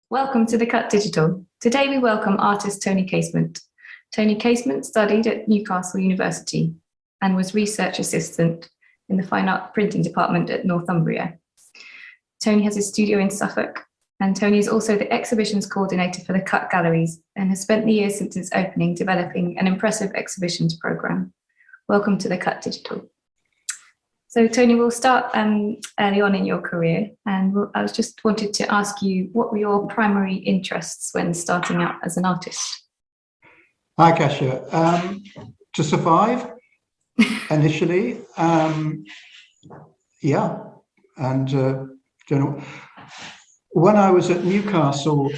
Welcome to The Cut Digital. Today we welcome artist Tony Casement. Tony Casement studied at Newcastle University and was research assistant in the Fine Art Printing Department at Northumbria. Tony has a studio in Suffolk, and Tony is also the exhibitions coordinator for the Cut Galleries and has spent the years since its opening developing an impressive exhibitions programme. Welcome to The Cut Digital. So Tony, we'll start early on in your career, and I was just wanted to ask you, what were your primary interests when starting out as an artist? Hi, Kasia. To survive, initially, yeah, and when I was at Newcastle,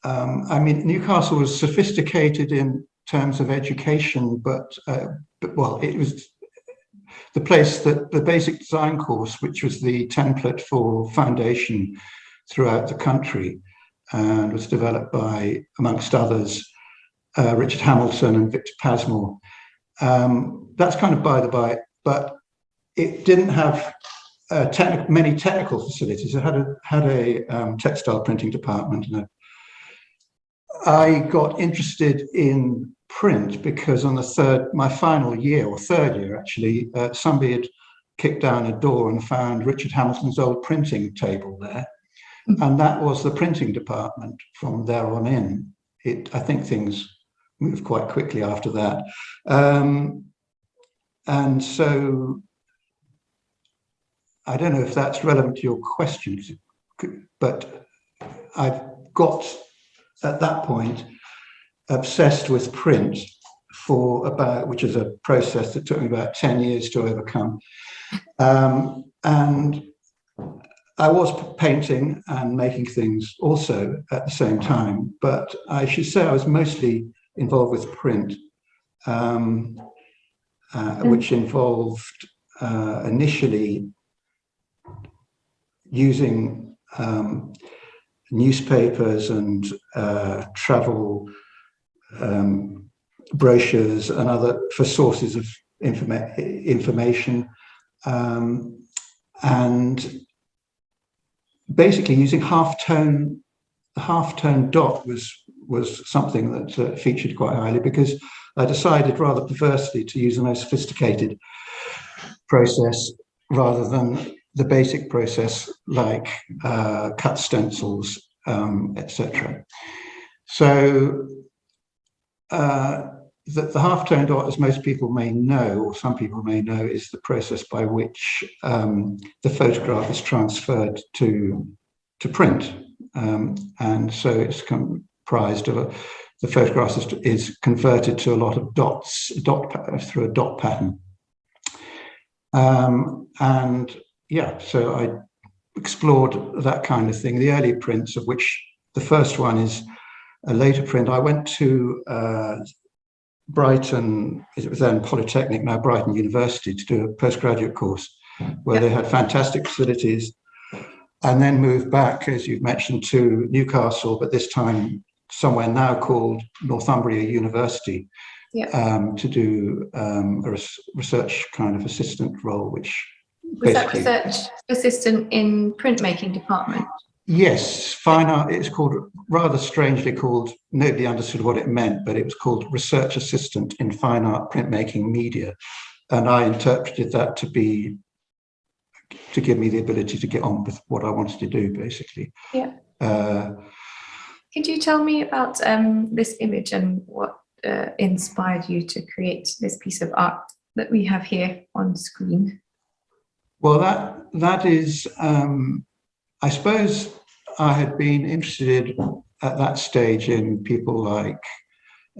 Newcastle was sophisticated in terms of education, but it was the place that the basic design course, which was the template for foundation throughout the country, and was developed by, amongst others, Richard Hamilton and Victor Pasmore. That's kind of by the by, but it didn't have many technical facilities. It had a textile printing department. I got interested in print because on my final year, or third year actually, somebody had kicked down a door and found Richard Hamilton's old printing table there. And that was the printing department from there on in. I think things moved quite quickly after that. And so I don't know if that's relevant to your questions, but I've got, at that point, obsessed with print which is a process that took me about 10 years to overcome. And I was painting and making things also at the same time, but I should say I was mostly involved with print, which involved initially using newspapers and travel brochures and other for sources of information, and basically using half-tone. The half-tone dot was something that featured quite highly because I decided rather perversely to use a more sophisticated process rather than the basic process like cut stencils, etc. So the half-tone dot, as most people may know, or some people may know, is the process by which the photograph is transferred to print. And so it's comprised of the photograph is converted to a lot of dots, through a dot pattern. And yeah, so I explored that kind of thing. The early prints, of which the first one is a later print. I went to Brighton, it was then Polytechnic, now Brighton University, to do a postgraduate course where they had fantastic facilities, and then moved back, as you've mentioned, to Newcastle, but this time somewhere now called Northumbria University, to do a research kind of assistant role, which was that research assistant in printmaking department? Yes, fine art. It's called, rather strangely called, nobody understood what it meant, but it was called research assistant in fine art printmaking media. And I interpreted that to give me the ability to get on with what I wanted to do, basically. Yeah. Could you tell me about this image and what inspired you to create this piece of art that we have here on screen? Well, that is, I suppose I had been interested at that stage in people like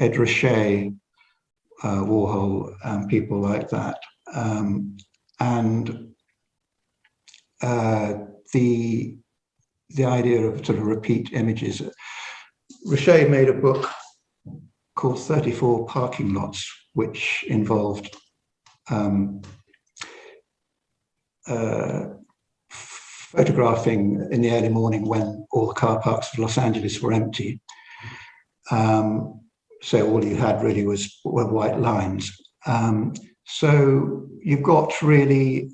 Ed Ruscha, Warhol, and people like that. And the idea of sort of repeat images. Ruscha made a book called 34 Parking Lots, which involved photographing in the early morning when all the car parks of Los Angeles were empty. So all you had really were white lines. So you've got really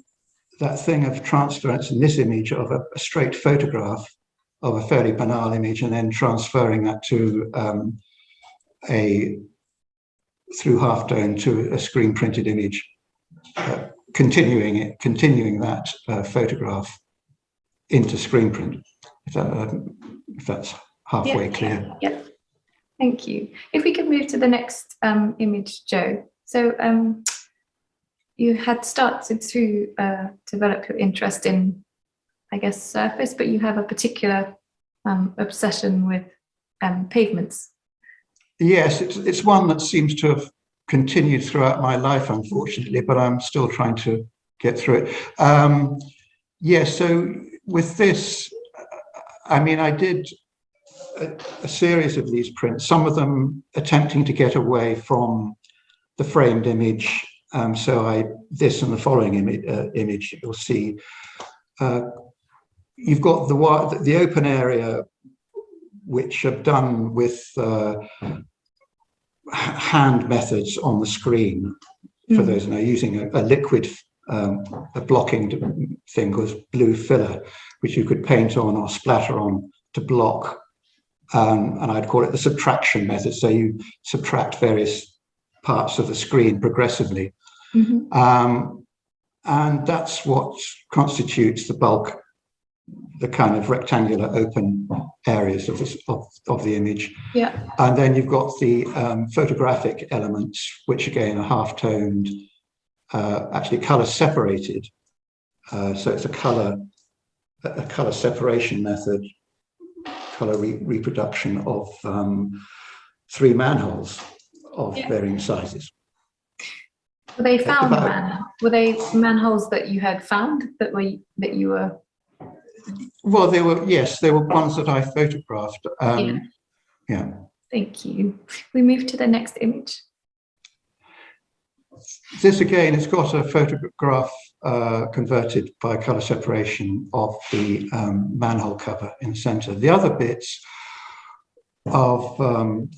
that thing of transference in this image of a straight photograph of a fairly banal image and then transferring that to through halftone to a screen printed image, continuing that photograph into screen print. If that's halfway clear. Yeah. Thank you. If we could move to the next image, Joe. So you had started to develop your interest in, I guess, surface, but you have a particular obsession with pavements. Yes, it's one that seems to have continued throughout my life, unfortunately, but I'm still trying to get through it. Yes, so with this, I mean, I did a series of these prints, some of them attempting to get away from the framed image. This and the following image you'll see, you've got the open area, which are done with hand methods on the screen. For those who know, using a liquid, a blocking thing called blue filler, which you could paint on or splatter on to block. And I'd call it the subtraction method. So you subtract various parts of the screen progressively. And that's what constitutes the bulk, the kind of rectangular open areas of the image. Yeah. And then you've got the photographic elements, which again are half-toned, actually color separated. So it's a color separation method, color reproduction of 3 manholes of varying sizes. Were they found were they manholes that you had found that you were? Well, they were ones that I photographed. Yeah. Thank you. We move to the next image. This again, it's got a photograph converted by color separation of the manhole cover in the center. The other bits of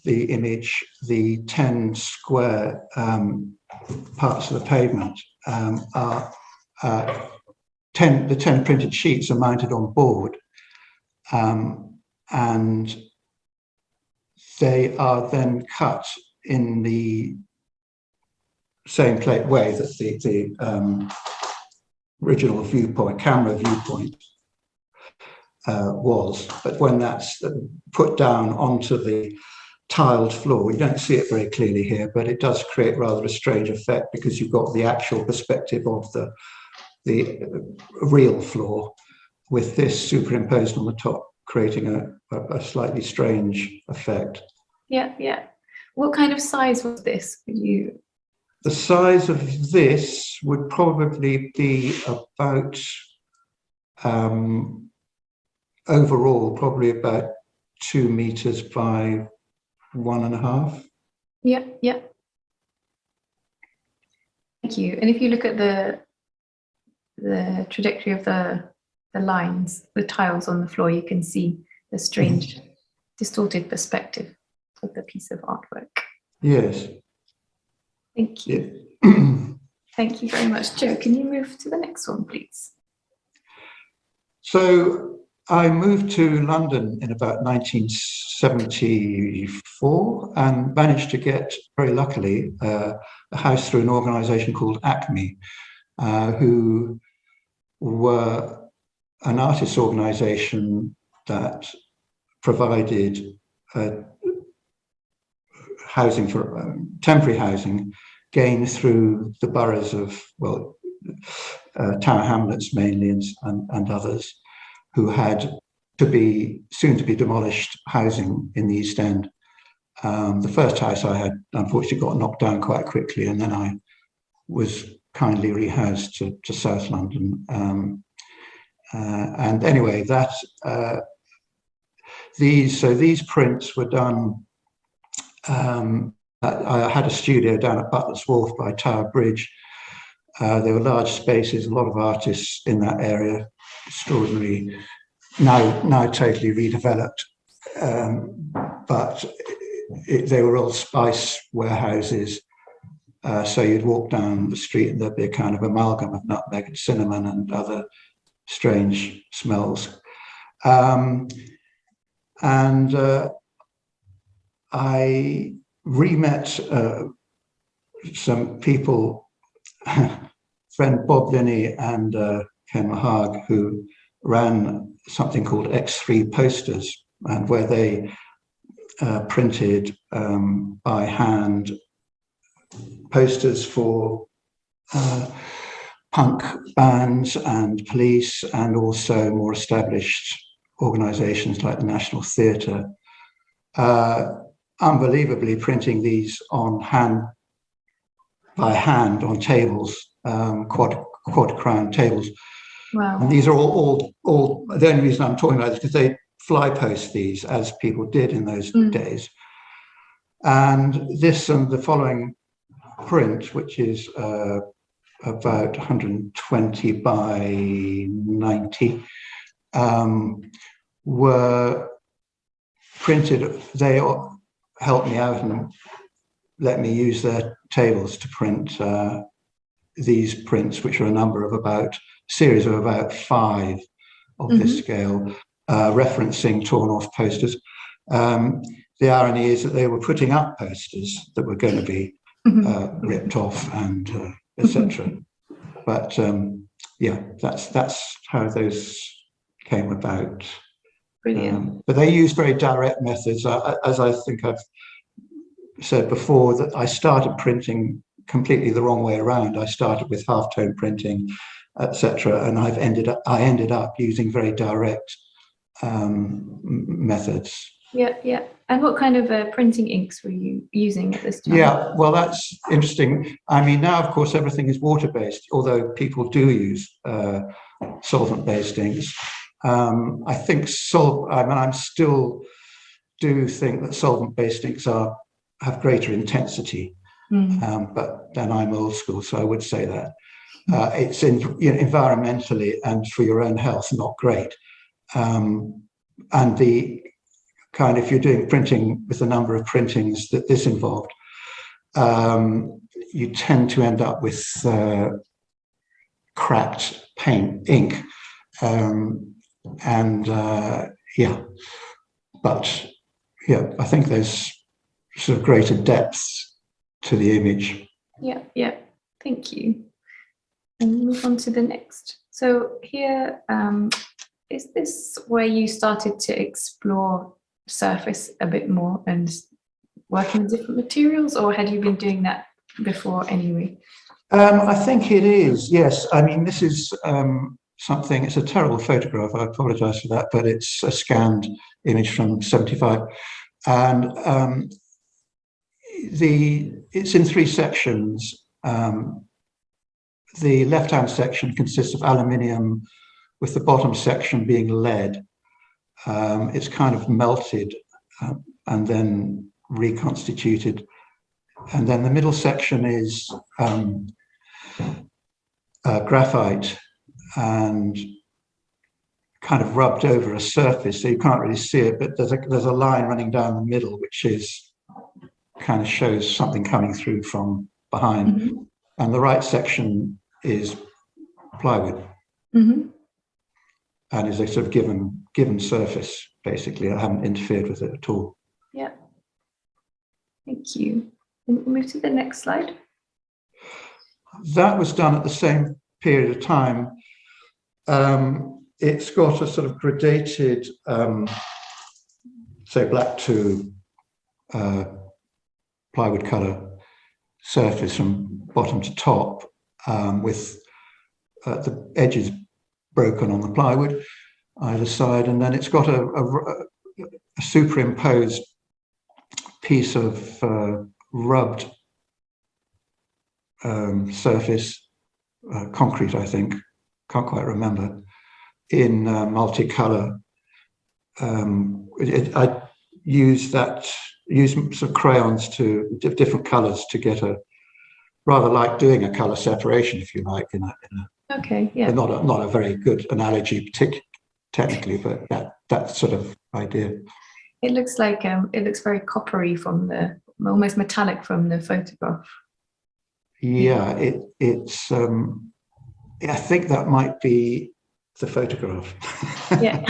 the image, the 10 square parts of the pavement, are the 10 printed sheets are mounted on board, and they are then cut in the same way that the original camera viewpoint was. But when that's put down onto the tiled floor, you don't see it very clearly here, but it does create rather a strange effect because you've got the actual perspective of the real floor with this superimposed on the top, creating a slightly strange effect. Yeah. What kind of size was this? The size of this would probably be about, overall, probably about 2 meters by 1.5. Yeah. Thank you. And if you look at the trajectory of the lines, the tiles on the floor, you can see the strange distorted perspective of the piece of artwork. Yes. Thank you. Yeah. Thank you very much. Joe, can you move to the next one, please? So I moved to London in about 1974 and managed to get, very luckily, a house through an organisation called Acme, who were an artists organisation that provided housing for temporary housing gained through the boroughs of, Tower Hamlets mainly and others, who had soon to be demolished housing in the East End. The first house I had unfortunately got knocked down quite quickly, and then I was kindly rehoused to South London. And anyway, these prints were done. I had a studio down at Butler's Wharf by Tower Bridge. There were large spaces, a lot of artists in that area, extraordinary, now totally redeveloped. But they were all spice warehouses. So you'd walk down the street and there'd be a kind of amalgam of nutmeg and cinnamon and other strange smells. And I re-met some people, friend Bob Linney and Ken Mahag, who ran something called X3 Posters, and where they printed by hand posters for punk bands and police, and also more established organizations like the National Theatre. Unbelievably printing these by hand on tables, quad crown tables. Wow. And these are all the only reason I'm talking about this is because they fly post these, as people did in those days. And this and the following print, which is about 120 by 90, were printed. They helped me out and let me use their tables to print these prints, which are a series of about 5 of this scale, referencing torn off posters. The irony is that they were putting up posters that were going to be ripped off and etc. But yeah, that's how those came about. Brilliant. But they use very direct methods, as I think I've said before, that I started printing completely the wrong way around. I started with half-tone printing, etc., and I ended up using very direct methods. Yeah. And what kind of printing inks were you using at this time? Yeah, well, that's interesting. I mean, now, of course, everything is water-based, although people do use solvent-based inks. I think I still do think that solvent-based inks have greater intensity, but then I'm old school, so I would say that it's environmentally and for your own health not great. And the kind, if you're doing printing with the number of printings that this involved, you tend to end up with cracked ink. But yeah, I think there's sort of greater depths to the image. Yeah, thank you. And move on to the next. So here, is this where you started to explore surface a bit more and working with different materials, or had you been doing that before anyway? I think it is, yes. I mean, this is something, it's a terrible photograph, I apologize for that, but it's a scanned image from 75. And it's in 3 sections. The left-hand section consists of aluminium, with the bottom section being lead. It's kind of melted and then reconstituted. And then the middle section is graphite and kind of rubbed over a surface, so you can't really see it, but there's a line running down the middle, which is kind of shows something coming through from behind. And the right section is plywood. And is a sort of given surface, basically. I haven't interfered with it at all. Yeah. Thank you. And we'll move to the next slide. That was done at the same period of time. It's got a sort of gradated, say, black to plywood color surface from bottom to top, with the edges broken on the plywood either side, and then it's got a superimposed piece of rubbed surface, concrete, I think, can't quite remember, in multicolor. I use some crayons to different colors to get rather like doing a color separation, if you like, okay, yeah. Not a very good analogy, technically, but that sort of idea. It looks like it looks very coppery from almost metallic from the photograph. Yeah, it's. I think that might be the photograph. Yeah.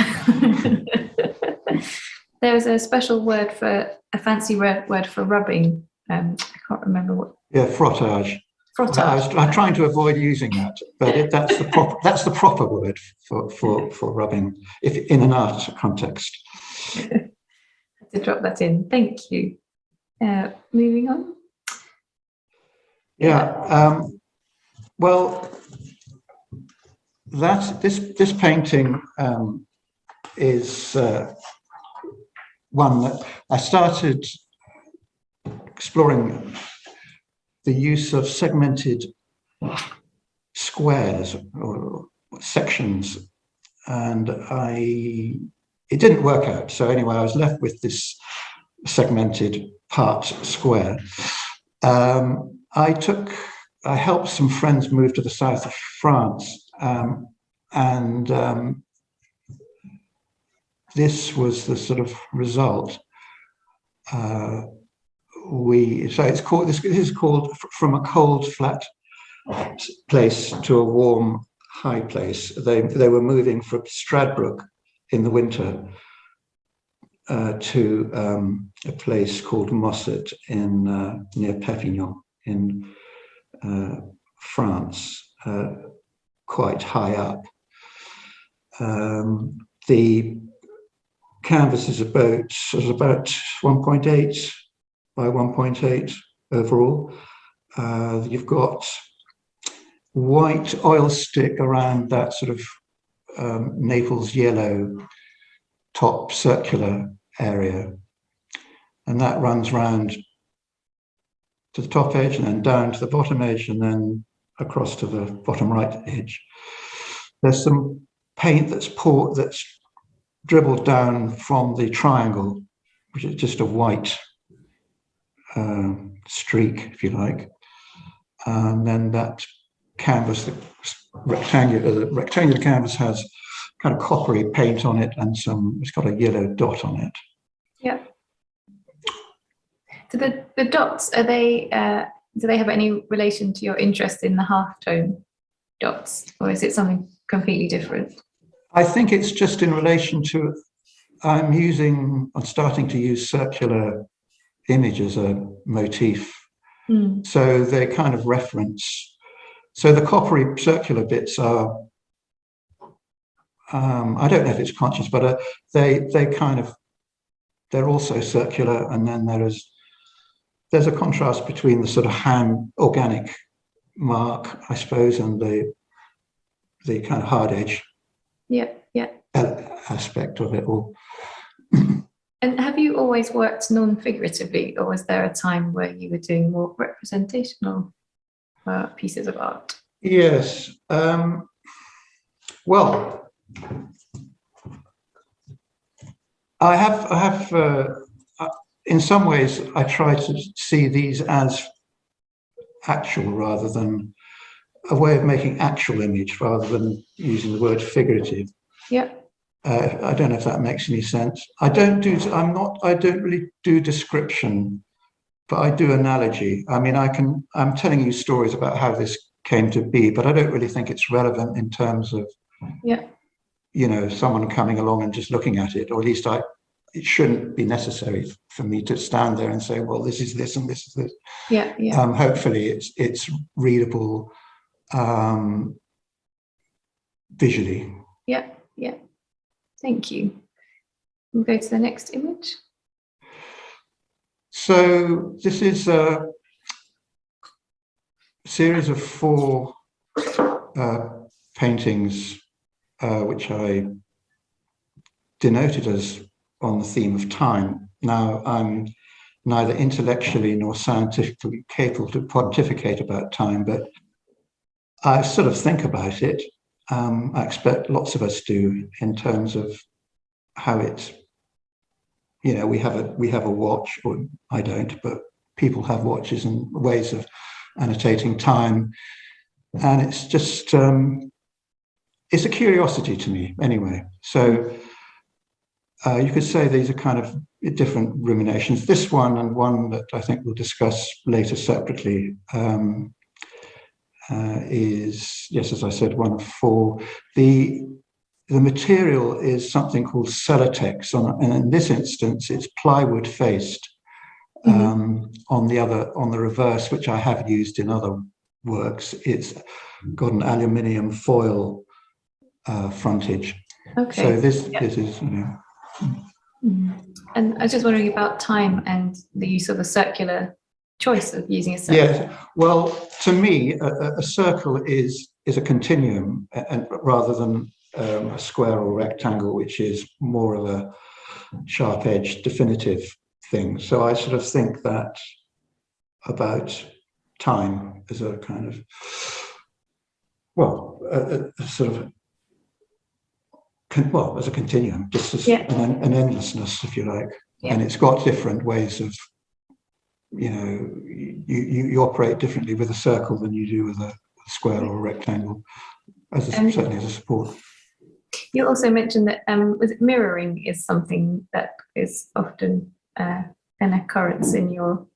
There was a special word for a fancy word for rubbing. I can't remember what. Yeah, frottage. Frottage. I'm trying to avoid using that, but that's the proper word for rubbing, if in an art context. Had to drop that in. Thank you. Moving on. Yeah. Well, this painting is one that I started exploring the use of segmented squares or sections, and it didn't work out. So anyway, I was left with this segmented part square. I helped some friends move to the south of France, and this was the sort of result. This is called From a Cold Flat Place to a Warm High Place. They were moving from Stradbroke in the winter to a place called Mosset near Perpignan in France, quite high up. The canvas is about 1.8 by 1.8 overall. You've got white oil stick around that sort of Naples yellow top circular area, and that runs round to the top edge and then down to the bottom edge and then across to the bottom right edge. There's some paint that's dribbled down from the triangle, which is just a white streak, if you like, and then that canvas, the rectangular canvas, has kind of coppery paint on it, and it's got a yellow dot on it. Yeah. So the dots, do they have any relation to your interest in the halftone dots, or is it something completely different? I think it's just in relation to, I'm starting to use circular image as a motif. So they kind of reference, so the coppery circular bits are, I don't know if it's conscious, but they're also circular, and then there's a contrast between the sort of hand organic mark, I suppose, and the kind of hard edge aspect of it all. And have you always worked non-figuratively, or was there a time where you were doing more representational pieces of art? Yes. Well, I have. In some ways, I try to see these as actual rather than a way of making actual image, rather than using the word figurative. Yeah. I don't know if that makes any sense. I don't really do description, but I do analogy. I mean, I'm telling you stories about how this came to be, but I don't really think it's relevant in terms of, someone coming along and just looking at it, or at least it shouldn't be necessary for me to stand there and say, well, this is this and this is this. Yeah. Hopefully it's readable visually. Yeah. Thank you. We'll go to the next image. So this is a series of 4 paintings, which I denoted as on the theme of time. Now, I'm neither intellectually nor scientifically capable to pontificate about time, but I sort of think about it. I expect lots of us do, in terms of how it's, we have a watch, or I don't, but people have watches and ways of annotating time, and it's just it's a curiosity to me anyway. So you could say these are kind of different ruminations. This one, and one that I think we'll discuss later separately, is, yes, as I said, one of 4. The the material is something called Celotex, and in this instance, it's plywood faced. On the reverse, which I have used in other works, it's got an aluminium foil frontage. Okay. So this is, And I was just wondering about time and the use of a circular choice of using a circle. Yes. Well, to me, a circle is a continuum, and rather than a square or rectangle, which is more of a sharp-edged, definitive thing. So I sort of think that about time as a kind of, well, a sort of, as a continuum, just as an endlessness, if you like. Yeah. And it's got different ways of, you operate differently with a circle than you do with a square or a rectangle, certainly as a support. You also mentioned that mirroring is something that is often an occurrence in your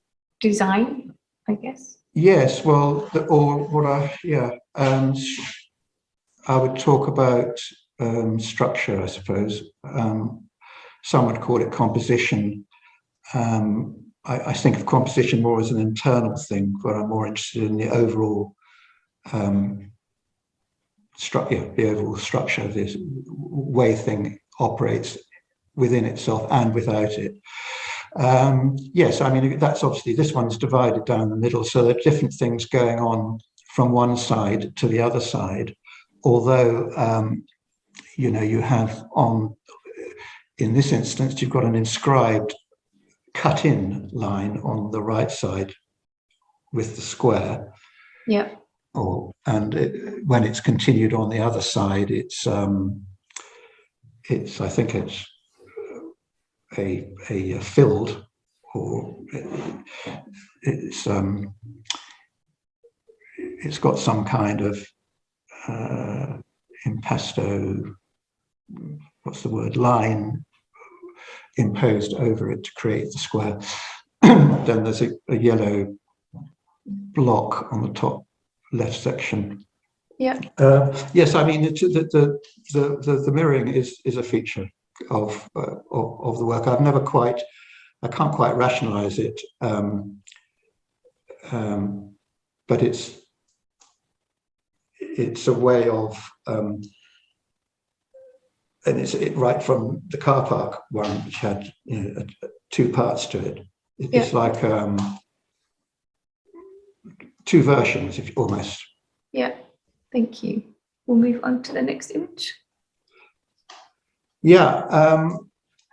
design, I guess. Yes, well, I would talk about structure, I suppose. Some would call it composition. I think of composition more as an internal thing, but I'm more interested in the overall structure of this way thing operates within itself and without it. Yes, I mean, that's obviously, this one's divided down the middle, so there are different things going on from one side to the other side, although, you have in this instance, you've got an inscribed cut-in line on the right side with the square. Yeah. When it's continued on the other side, it's I think it's a filled, or it's got some kind of impasto, what's the word, line imposed over it to create the square. Then there's a yellow block on the top left section. Yeah. Yes, I mean the mirroring is a feature of the work. I can't quite rationalize it, but it's a way of, and it's right from the car park one, which had two parts to it. It's like two versions, if almost. Yeah, thank you. We'll move on to the next image. Yeah,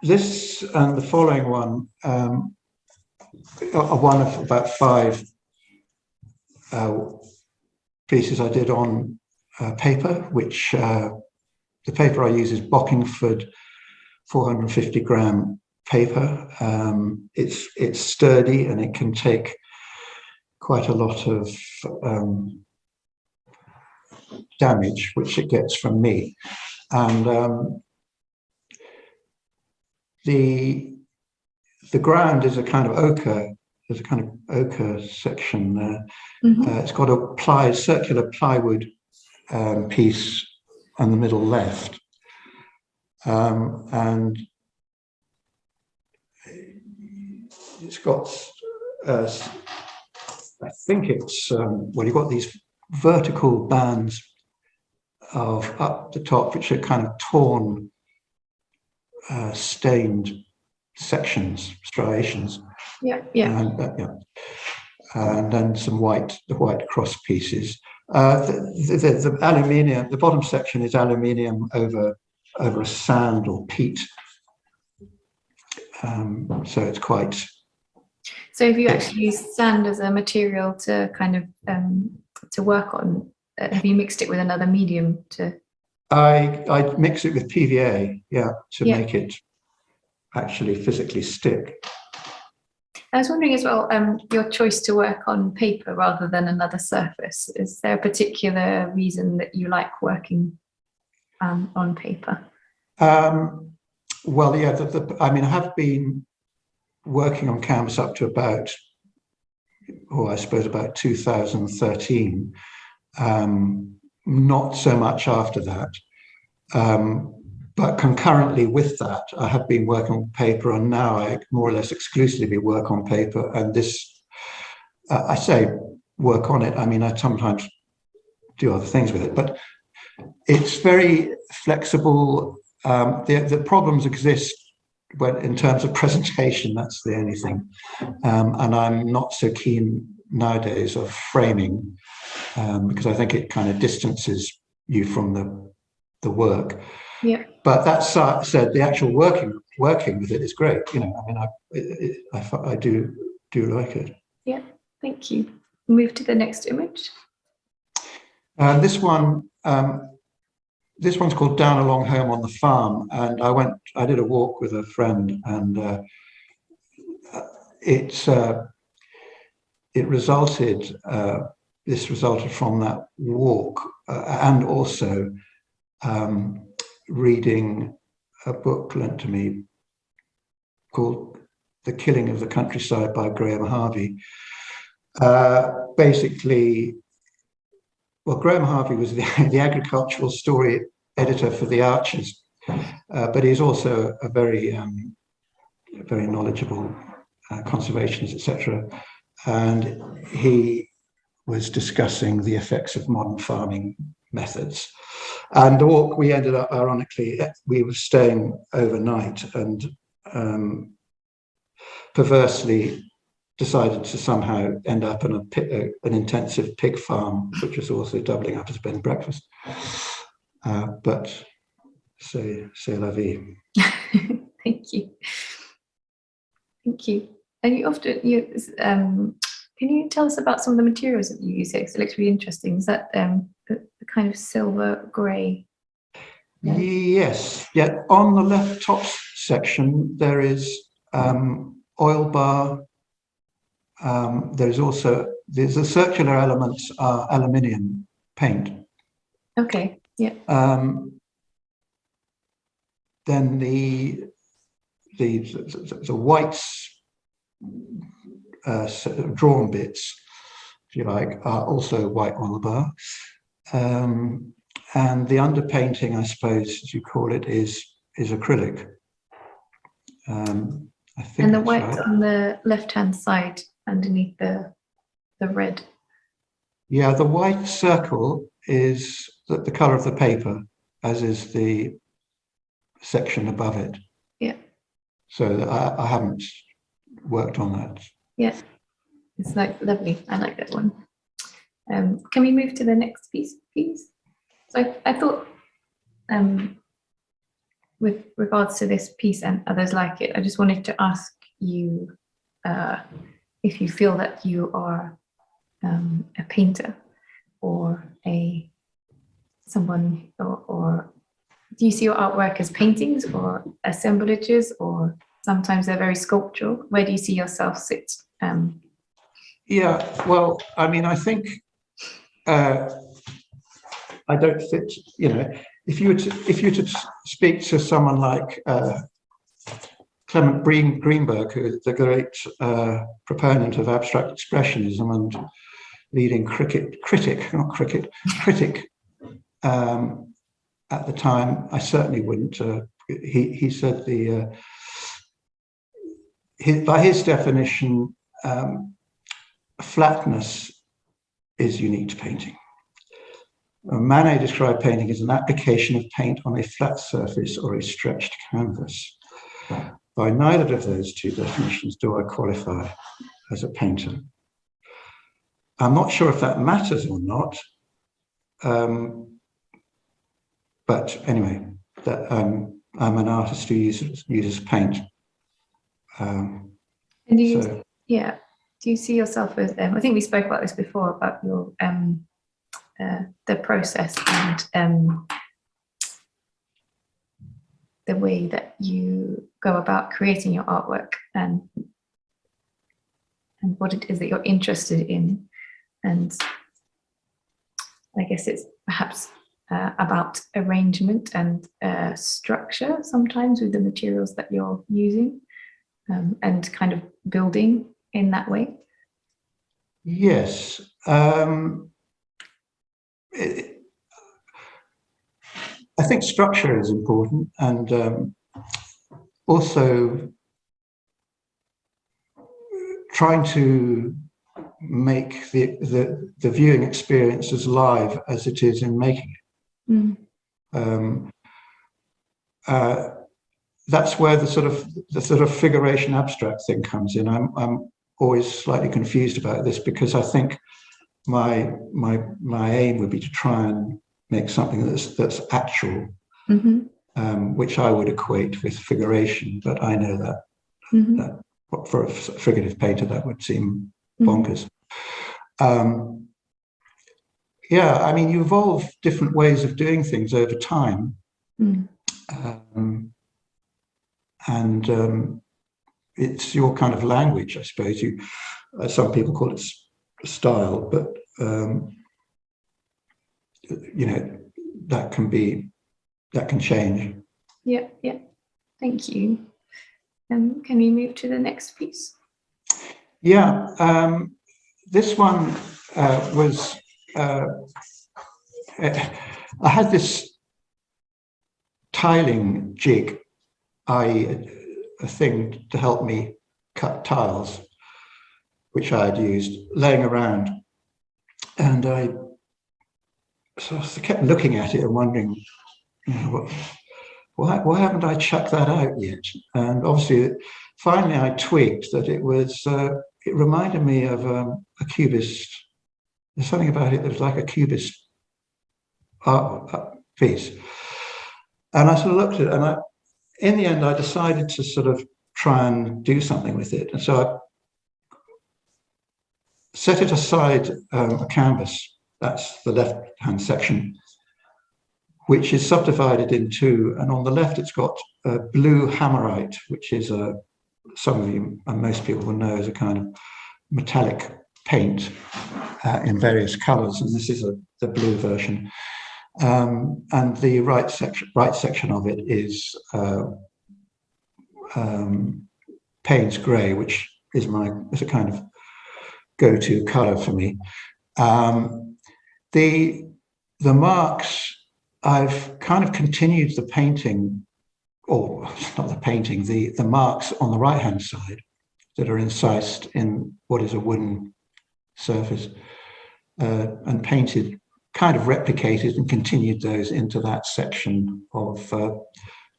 this and the following one are one of about 5 pieces I did on paper, which the paper I use is Bockingford 450 gram paper. It's sturdy and it can take quite a lot of damage, which it gets from me. And the ground is a kind of ochre. There's a kind of ochre section there. It's got a circular plywood piece on the middle left, and it's got I think it's you've got these vertical bands of up the top, which are kind of torn, stained sections, striations. Yeah. And then some the white cross pieces. The aluminium, the bottom section is aluminium over a sand or peat. So it's quite. So if you actually use sand as a material to kind of to work on, have you mixed it with another medium to? I mix it with PVA, to make it actually physically stick. I was wondering as well, your choice to work on paper rather than another surface. Is there a particular reason that you like working on paper? Well, yeah, I mean, I have been working on canvas up to about, I suppose about 2013. Not so much after that. But concurrently with that, I have been working on paper, and now I more or less exclusively work on paper. And this, I say work on it, I mean, I sometimes do other things with it, but it's very flexible. The problems exist when, in terms of presentation, that's the only thing. And I'm not so keen nowadays of framing, because I think it kind of distances you from the work. Yeah. But that said, the actual working with it is great. You know, I mean, I do like it. Yeah, thank you. Move to the next image. This one's called Down Along Home on the Farm, and I did a walk with a friend, and this resulted from that walk, and also reading a book lent to me called The Killing of the Countryside by Graham Harvey. Basically, well, Graham Harvey was the agricultural story editor for the Archers, but he's also a very knowledgeable conservationist, etc. And he was discussing the effects of modern farming methods. And the walk, we ended up, ironically, we were staying overnight, and perversely decided to somehow end up in an intensive pig farm, which was also doubling up as a bed and breakfast. But c'est la vie. Thank you. Thank you. And you often, can you tell us about some of the materials that you use here? Because it looks really interesting. Is that the kind of silver grey? Yes. Yeah. On the left top section, there is oil bar. There's the circular elements are aluminium paint. Okay. Yeah. Then the whites, drawn bits, if you like, are also white oil bar. And the underpainting, I suppose, as you call it, is acrylic. I think. And the white right. on the left-hand side underneath the red. Yeah, the white circle is the colour of the paper, as is the section above it. Yeah. So I haven't worked on that. Yeah, it's like lovely. I like that one. Can we move to the next piece, please? So I thought, with regards to this piece and others like it, I just wanted to ask you if you feel that you are a painter or someone, or do you see your artwork as paintings or assemblages, or sometimes they're very sculptural? Where do you see yourself sit? Yeah, well, I mean, I think I don't fit. You know, if you were to speak to someone like Clement Greenberg, who is the great proponent of abstract expressionism and leading critic at the time, I certainly wouldn't. He said by his definition, flatness is unique to painting. Manet described painting as an application of paint on a flat surface or a stretched canvas. By neither of those two definitions do I qualify as a painter. I'm not sure if that matters or not, but anyway, that I'm an artist who uses paint. And do you see yourself as? I think we spoke about this before, about your the process and the way that you go about creating your artwork, and what it is that you're interested in. And I guess it's perhaps about arrangement and structure sometimes with the materials that you're using, and kind of building in that way. Yes. I think structure is important, and also trying to make the viewing experience as live as it is in making it. Mm. That's where the sort of figuration abstract thing comes in. I'm always slightly confused about this, because I think my aim would be to try and make something that's actual, which I would equate with figuration. But I know that for a figurative painter that would seem bonkers. Yeah, I mean, you evolve different ways of doing things over time. And it's your kind of language, I suppose. Some people call it style, but that can change. Yeah. Thank you. Can we move to the next piece? Yeah, this one was. I had this tiling jig, i.e., a thing to help me cut tiles, which I had used laying around, and I sort of kept looking at it and wondering, why haven't I chucked that out yet? And obviously, finally, I twigged that it was. It reminded me of a cubist. There's something about it that was like a cubist art piece, and I sort of looked at it, and in the end, I decided to sort of try and do something with it. And so I set it aside a canvas, that's the left-hand section, which is subdivided in two. And on the left, it's got blue hammerite, which is some of you and most people will know is a kind of metallic paint in various colors. And this is the blue version. And the right section of it is Payne's grey, which is a kind of go-to color for me. The marks, I've kind of continued the painting, or not the painting, the marks on the right-hand side that are incised in what is a wooden surface, and painted, kind of replicated and continued those into that section of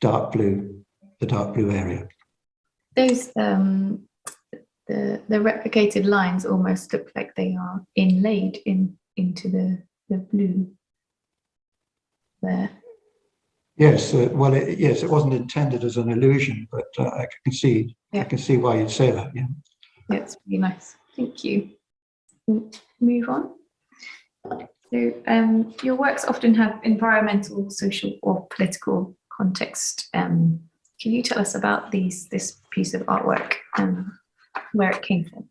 dark blue, the dark blue area. Those the replicated lines almost look like they are inlaid into the blue there. Yes, well, yes, it wasn't intended as an illusion, but I can see why you'd say that. Yeah, it's really nice. Thank you. Move on. So, your works often have environmental, social, or political context. Can you tell us about this piece of artwork and where it came from?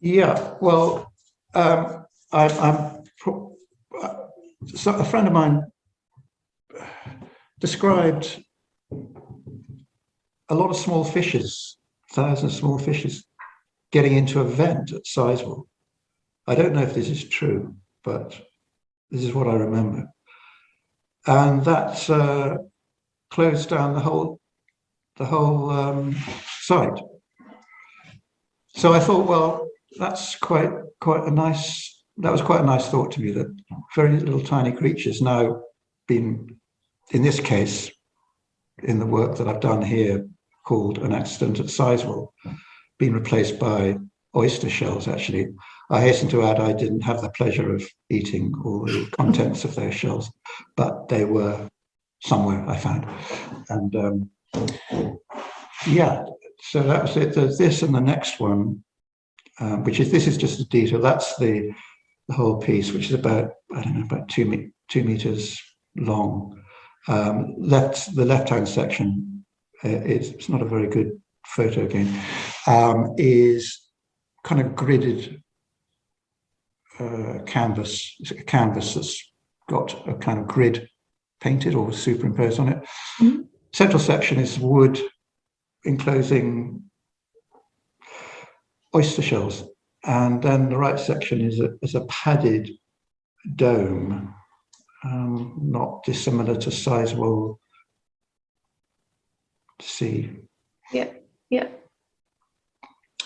Yeah, well, so a friend of mine described a lot of small fishes, thousands of small fishes, getting into a vent at Sizewell. I don't know if this is true, but this is what I remember. And that closed down the whole site. So I thought, well, that's quite a nice. That was quite a nice thought to me, that very little tiny creatures now been, in this case, in the work that I've done here, called An Accident at Sizewell, been replaced by oyster shells. Actually, I hasten to add, I didn't have the pleasure of eating all the contents of those shells, but they were somewhere, I found. And yeah, so that was it. There's this and the next one, this is just a detail. That's the whole piece, which is about, I don't know, about 2 meters long. The left-hand section, it's not a very good photo again, is kind of gridded canvas. It's a canvas that's got a kind of grid painted or superimposed on it. Mm-hmm. Central section is wood enclosing oyster shells, and then the right section is a padded dome, not dissimilar to Sizewell C. Yeah, yeah.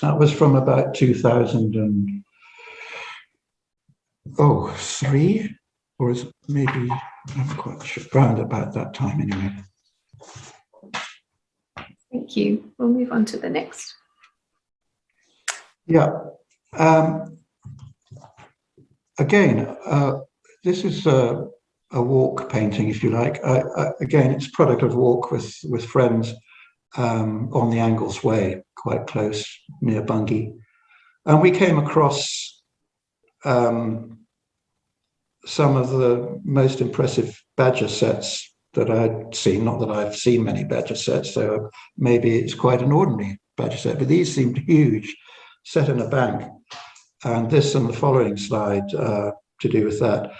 That was from about 2003, or is it maybe, I'm quite sure, around about that time anyway. Thank you. We'll move on to the next. Yeah. Again, this is a walk painting, if you like. Again, it's a product of walk with friends on the Angles Way, quite close near Bungay. And we came across some of the most impressive badger sets that I'd seen. Not that I've seen many badger sets, so maybe it's quite an ordinary badger set, but these seemed huge, set in a bank. And this and the following slide to do with that.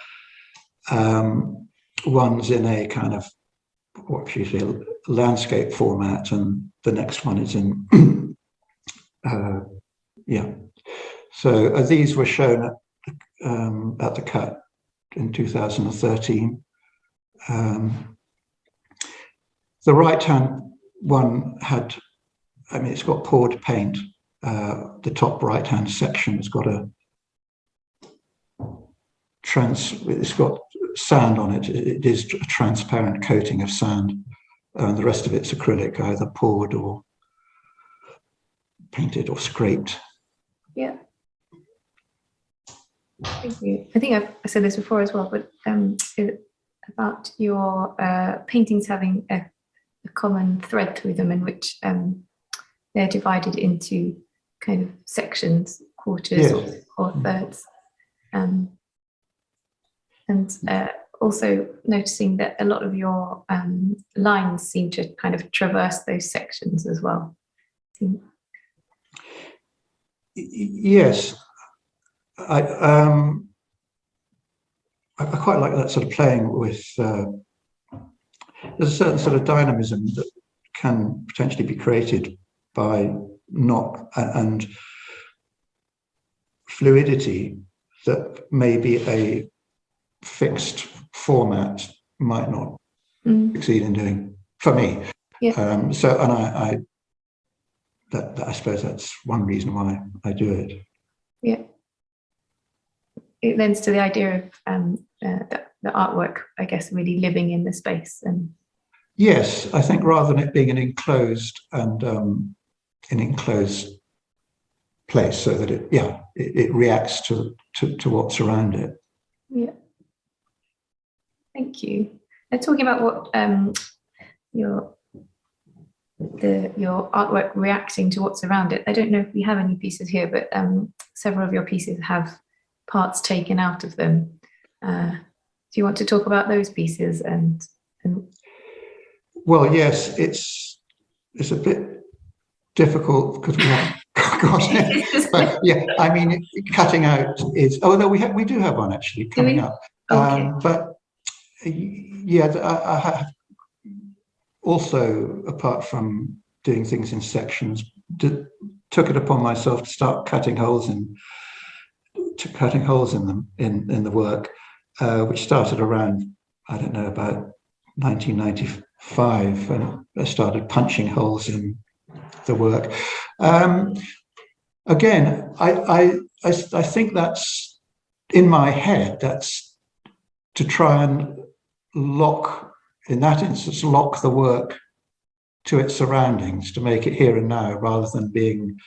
One's in a kind of what's usually a landscape format, and the next one is in yeah. So these were shown at the Cut in 2013. The right-hand one had, I mean, it's got poured paint. The top right-hand section has got it's got sand on it. It is a transparent coating of sand, and the rest of it's acrylic, either poured or painted or scraped. Yeah. Thank you. I think I said this before as well, but about your paintings having a common thread through them, in which they're divided into kind of sections, quarters, Yes. or thirds. And also noticing that a lot of your lines seem to kind of traverse those sections as well. Yes, I quite like that sort of playing with. There's a certain sort of dynamism that can potentially be created by and fluidity that maybe a fixed format might not succeed in doing, for me. Yeah. And I suppose that's one reason why I do it. Yeah. It lends to the idea of the artwork, I guess, really living in the space. And yes, I think rather than it being an enclosed place, so that it reacts to what's around it. Yeah. Thank you. Talking about what your artwork reacting to what's around it. I don't know if we have any pieces here, but several of your pieces have parts taken out of them. Do you want to talk about those pieces? And well, yes, it's a bit difficult because we haven't got it. But yeah, I mean, cutting out is. Oh no, we do have one actually coming up. Okay. But yeah, I have also, apart from doing things in sections, took it upon myself to start cutting holes in them in the work, which started around, I don't know, about 1995, and I started punching holes in the work. Again, I think that's in my head. That's to try and in that instance, lock the work to its surroundings, to make it here and now, rather than being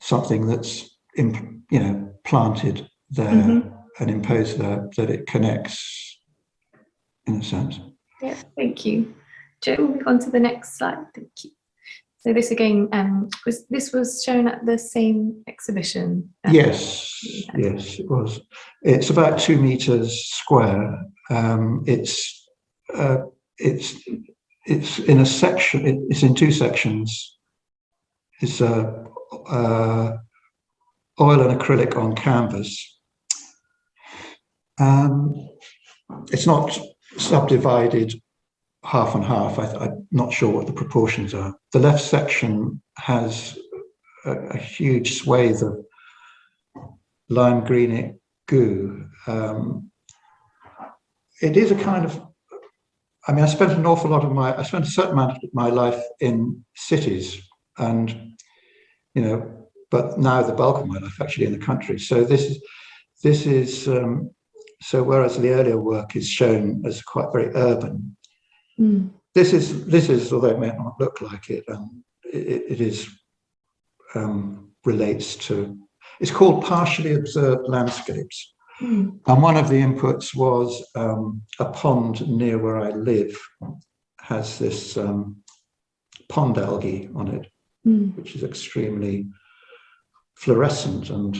something that's planted there and imposed there, that it connects in a sense. Yeah, thank you. Jo, we'll move on to the next slide. Thank you. So this again, was shown at the same exhibition? Yes, it was. It's about 2 meters square. It's in a section. It's in 2 sections. It's oil and acrylic on canvas. It's not subdivided half and half. I'm not sure what the proportions are. The left section has a huge swathe of lime greenish goo, it is a kind of, I mean, I spent a certain amount of my life in cities, and, but now the bulk of my life actually in the country. So so whereas the earlier work is shown as quite very urban, this is, although it may not look like it, it is, relates to, it's called partially observed landscapes. And one of the inputs was a pond near where I live has this pond algae on it, which is extremely fluorescent and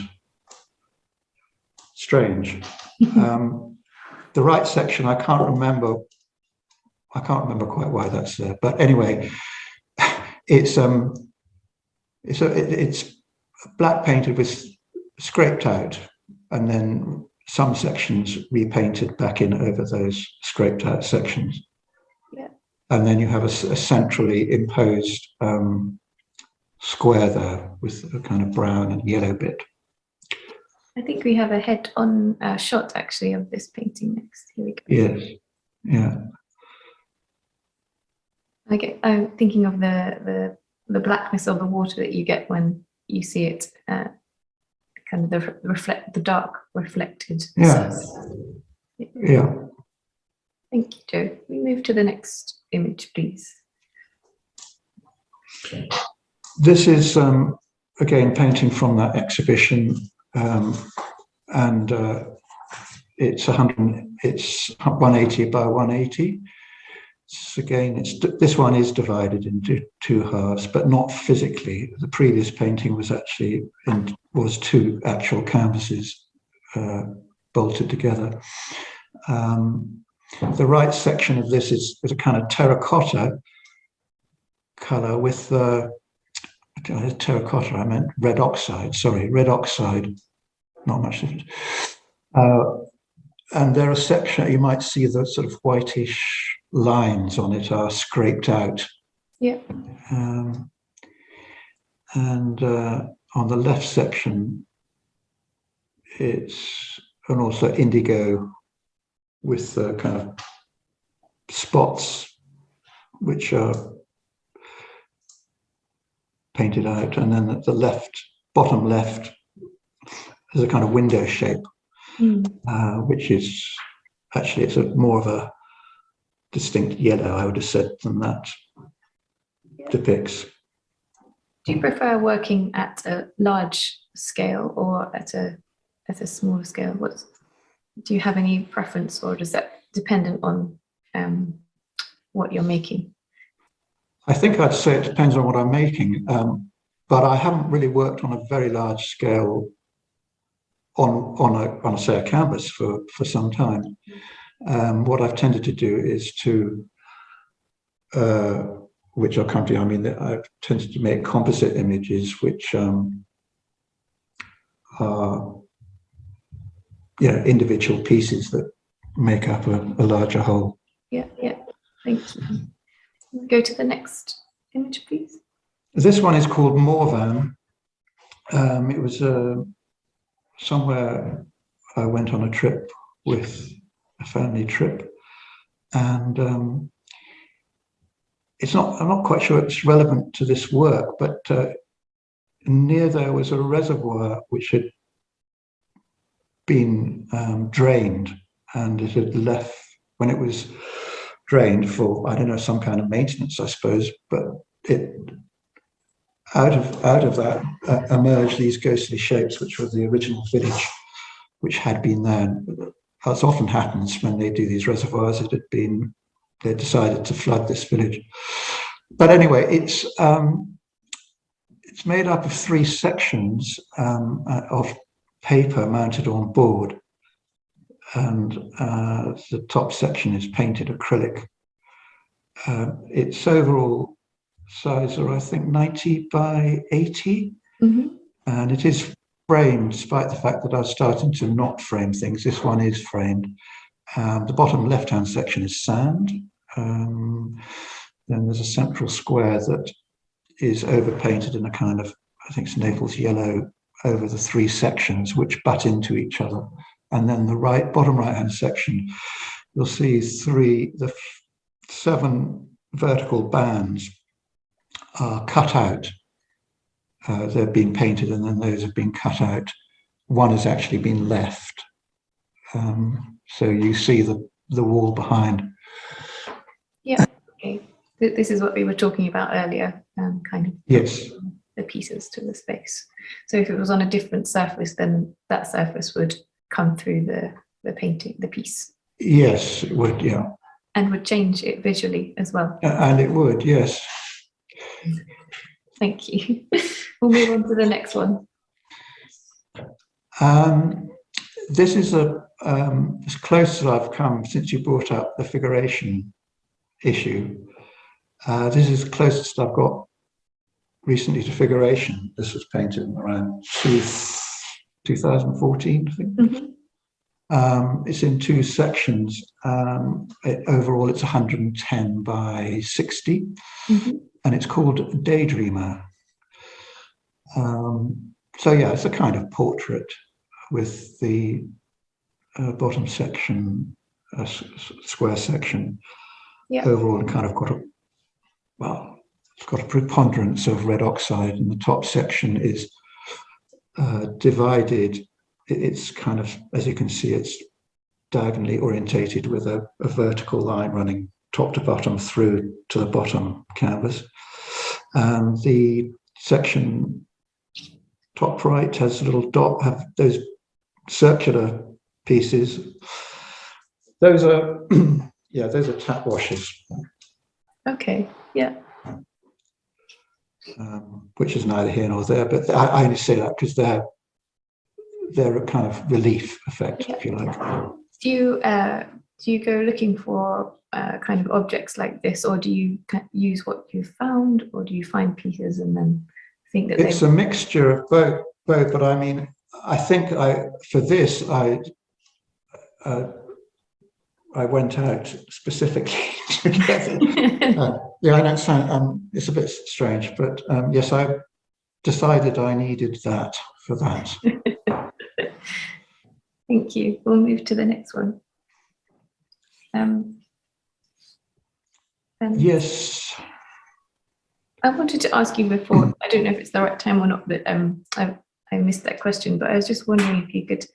strange. The right section, I can't remember quite why that's there, but anyway, it's black painted with scraped out, and then some sections repainted back in over those scraped out sections. Yeah. And then you have a centrally imposed square there with a kind of brown and yellow bit. I think we have a head-on shot actually of this painting next. Here we go. Yes. Yeah. I'm thinking of the blackness of the water that you get when you see it, kind of the dark reflected. Yeah. Yeah. Thank you, Joe. We move to the next image, please. This is again painting from that exhibition, and it's 180 by 180. So again, this one is divided into two halves, but not physically. The previous painting was actually two actual canvases bolted together. The right section of this is a kind of terracotta color with terracotta. I meant red oxide. Sorry, red oxide. Not much difference. And there are sections, you might see the sort of whitish lines on it are scraped out. Yeah. And on the left section, it's and also indigo with kind of spots which are painted out. And then at the bottom left, there's a kind of window shape. Which is actually, it's more of a distinct yellow, I would have said, than that depicts. Do you prefer working at a large scale or at a smaller scale? Do you have any preference, or is that dependent on what you're making? I think I'd say it depends on what I'm making, but I haven't really worked on a very large scale on say a canvas for some time. What I've tended to do is to, which I'll come to, I mean, I've tended to make composite images, which are individual pieces that make up a larger whole. Yeah, thank you. Go to the next image, please. This one is called Morvan. It was somewhere I went on a trip with a family trip, and I'm not quite sure it's relevant to this work, but near there was a reservoir which had been drained, and it had left, when it was drained for, I don't know, some kind of maintenance, I suppose, but it out of that emerged these ghostly shapes, which were the original village, which had been there. As often happens when they do these reservoirs, they decided to flood this village. But anyway, it's made up of three sections of paper mounted on board, and the top section is painted acrylic. Its overall size are, I think, 90 by 80, and it is framed, despite the fact that I was starting to not frame things. This one is framed. The bottom left-hand section is sand. Then there's a central square that is overpainted in a kind of, I think it's Naples yellow, over the three sections which butt into each other. And then the bottom right-hand section you'll see the 7 vertical bands are cut out. They've been painted and then those have been cut out. One has actually been left. So you see the wall behind. Yeah. Okay. This is what we were talking about earlier, kind of. Yes. The pieces to the space. So if it was on a different surface, then that surface would come through the painting, the piece. Yes, it would, yeah. And would change it visually as well. And it would, yes. Thank you. We'll move on to the next one. This is as close as I've come since you brought up the figuration issue. This is the closest I've got recently to figuration. This was painted around 2014, I think. Mm-hmm. It's in 2 sections. Overall, it's 110 by 60, mm-hmm. and it's called Daydreamer. So yeah, it's a kind of portrait with the bottom section, square section. Yeah. Overall, it kind of got it's got a preponderance of red oxide, and the top section is divided. It's kind of, as you can see, it's diagonally orientated with a vertical line running top to bottom through to the bottom canvas. The section top right has a little dot, have those circular pieces. Those are, those are tap washes. Okay, yeah. Which is neither here nor there, but I only say that because they're a kind of relief effect, if you like. Do you go looking for kind of objects like this, or do you use what you found, or do you find pieces and then think that it's a mixture of both? But I mean, I think for this I went out specifically to get it. I don't sound, it's a bit strange, but yes, I decided I needed that for that. Thank you. We'll move to the next one. Yes. I wanted to ask you before, I don't know if it's the right time or not, but I missed that question, but I was just wondering if you could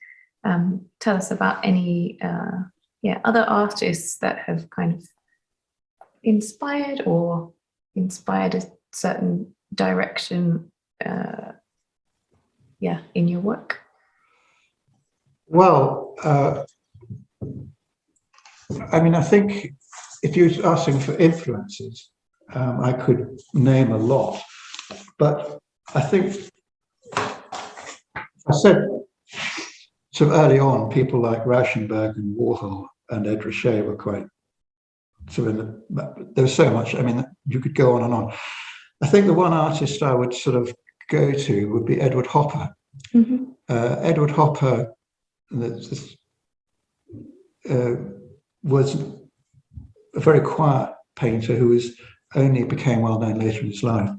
tell us about any other artists that have kind of inspired a certain direction in your work. Well, I mean, I think if you're asking for influences, I could name a lot, but I think I said so early on, people like Rauschenberg and Warhol and Ed Ruscha were quite there was so much. I mean, you could go on and on. I think the one artist I would sort of go to would be Edward Hopper. Mm-hmm. Edward Hopper was a very quiet painter who only became well known later in his life.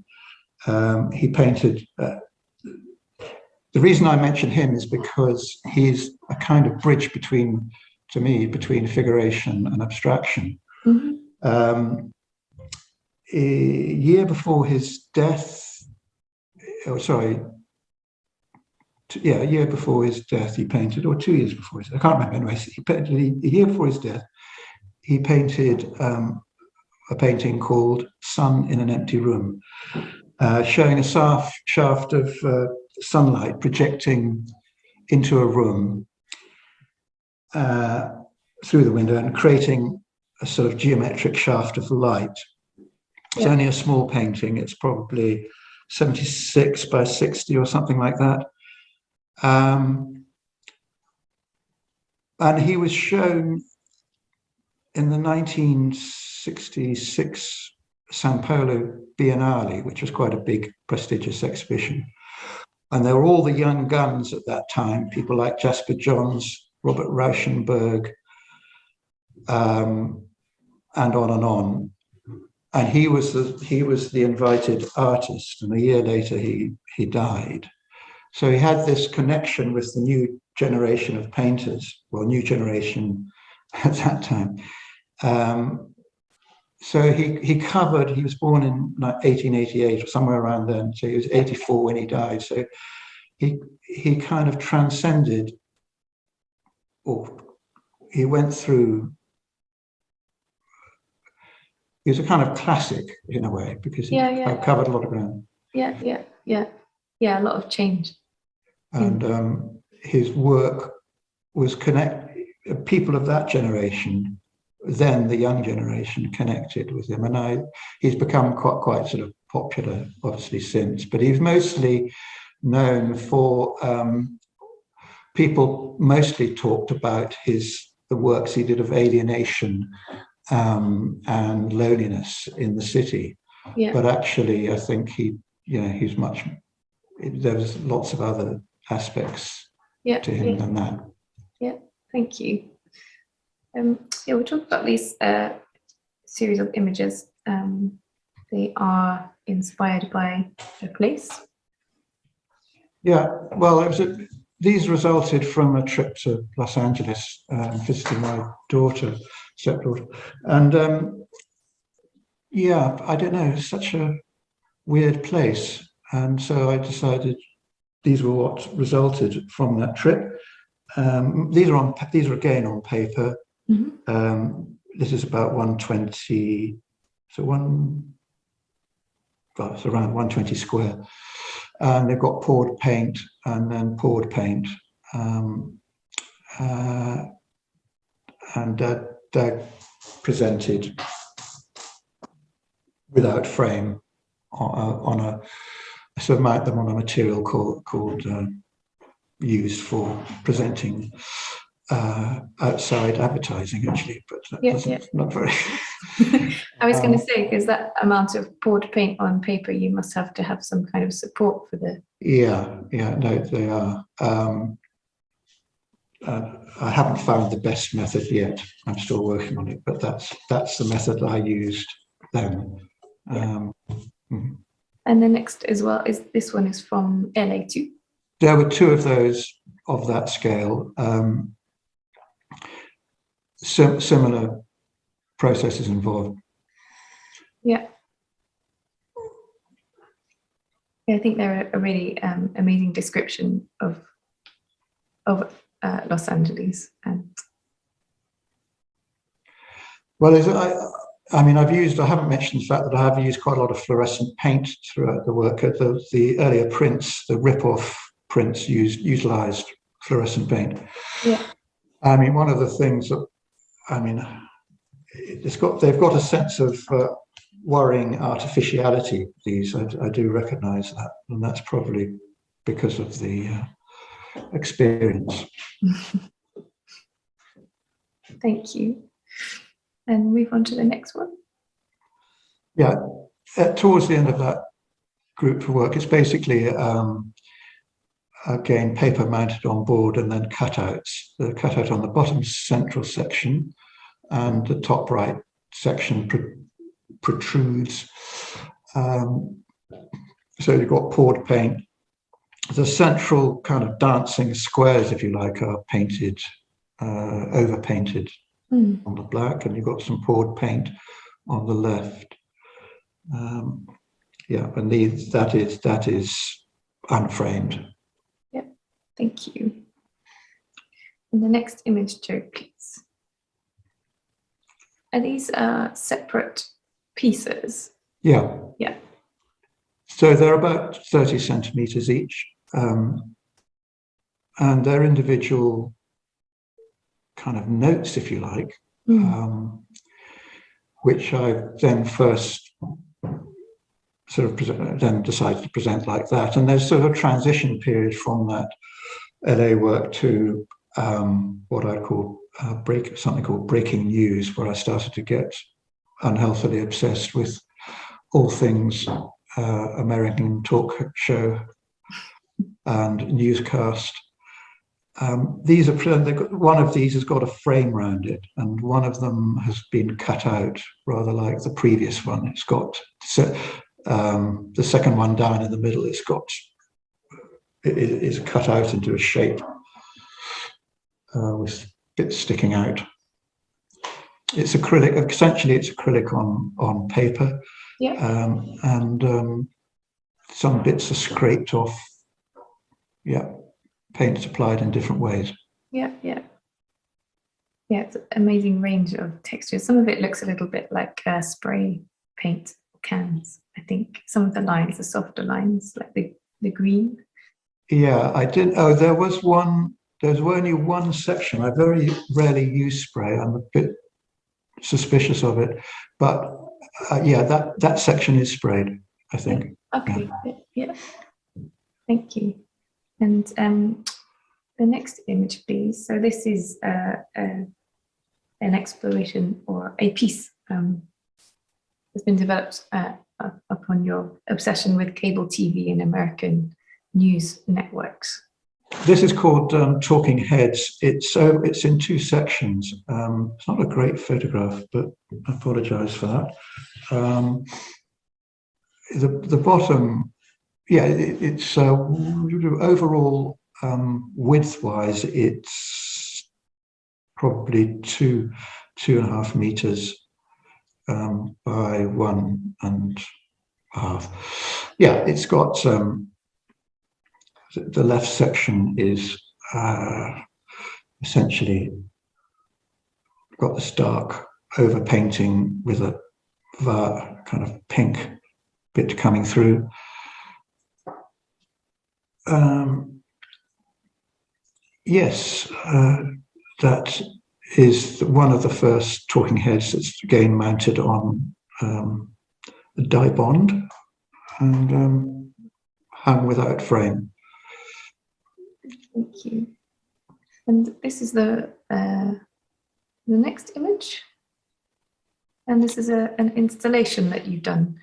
He painted. The reason I mention him is because he's a kind of bridge between figuration and abstraction. Mm-hmm. A year before his death, a year before his death, he painted, or 2 years before his death, I can't remember. Anyway, he painted, a year before his death, he painted a painting called Sun in an Empty Room, showing a shaft of sunlight projecting into a room through the window and creating a sort of geometric shaft of light. It's only a small painting. It's probably 76 by 60 or something like that. And he was shown in the 1966 Sao Paulo Biennale, which was quite a big, prestigious exhibition. And there were all the young guns at that time, people like Jasper Johns, Robert Rauschenberg, and on and on. And he was the invited artist, and a year later he died. So he had this connection with the new generation of painters, new generation at that time. So he was born in 1888 or somewhere around then. So he was 84 when he died. So he kind of transcended, or he went through. He was a kind of classic in a way because he covered a lot of ground. Yeah. A lot of change. And his work was people of that generation, then the young generation, connected with him, and he's become quite sort of popular, obviously, since. But he's mostly known for people mostly talked about the works he did of alienation and loneliness in the city. Yeah. But actually, I think he's much. There's lots of other aspects to him than that. Yeah, thank you. We'll talk about these series of images. They are inspired by a place. Yeah, well, these resulted from a trip to Los Angeles, visiting my stepdaughter. And I don't know, it's such a weird place. And so I decided these were what resulted from that trip. These are again on paper. Mm-hmm. This is about 120, it's around 120 square. And they've got poured paint and then poured paint. And they're presented without frame on a, I sort of mount them on a material called used for presenting outside advertising, actually, but not very. I was going to say, because that amount of poured paint on paper, you must have to have some kind of support for the. No, they are. I haven't found the best method yet. I'm still working on it, but that's the method I used then. And the next as well is this one is from LA too. There were two of those of that scale. Similar processes involved. Yeah, I think they're a really amazing description of Los Angeles. And well, I haven't mentioned the fact that I have used quite a lot of fluorescent paint throughout the work. The earlier prints, the rip-off prints, utilized fluorescent paint. Yeah. I mean, one of the things that, they've got a sense of worrying artificiality. These, I do recognise that, and that's probably because of the experience. Thank you. And move on to the next one. Yeah, towards the end of that group of work, it's basically again paper mounted on board and then cutouts. The cutout on the bottom central section, and the top right section protrudes. So you've got poured paint. The central kind of dancing squares, if you like, are painted, over-painted on the black, and you've got some poured paint on the left. And that is unframed. Yeah, thank you. And the next image, Joe, please. Are these separate pieces? Yeah. Yeah. So they're about 30 centimeters each, and they're individual kind of notes, if you like, which I then first sort of then decided to present like that. And there's sort of a transition period from that LA work to what I call something called breaking news, where I started to get unhealthily obsessed with all things American talk show and newscast. One of these has got a frame around it, and one of them has been cut out, rather like the previous one. It's got the second one down in the middle. It is cut out into a shape with bits sticking out. it's acrylic. Essentially, it's acrylic on paper, Yeah. and some bits are scraped off. Yeah, paint's applied in different ways. Yeah. It's an amazing range of textures. Some of it looks a little bit like spray paint cans. I think some of the lines, the softer lines, like the green. Yeah, I didn't. Oh, there was one. There's only one section. I very rarely use spray. I'm a bit suspicious of it, but yeah, that section is sprayed, I think. Okay. Yeah. Thank you. And the next image, please. So this is an exploration or a piece that's been developed upon your obsession with cable TV and American news networks. This is called Talking Heads. It's in two sections. It's not a great photograph, but I apologise for that. The bottom, yeah, it's overall width-wise, it's probably 2.5 meters by 1.5. Yeah, it's got the left section is essentially got this dark overpainting with a kind of pink bit coming through. Yes, that is one of the first talking heads that's again mounted on a die bond and hung without frame. Thank you. And this is the next image. And this is an installation that you've done.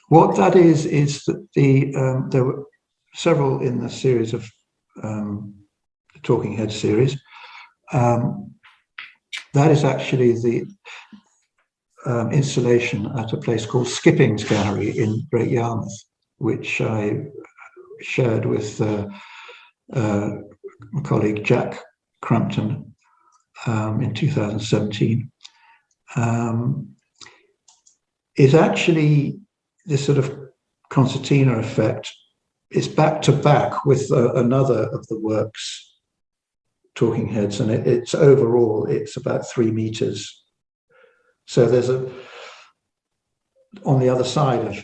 What that is that there were several in the series of the Talking Head series. That is actually the installation at a place called Skipping's Gallery in Great Yarmouth, which I shared with my colleague Jack Crampton in 2017. Is actually this sort of concertina effect. It's back to back with another of the works, Talking Heads, and it's overall it's about 3 meters. So there's on the other side of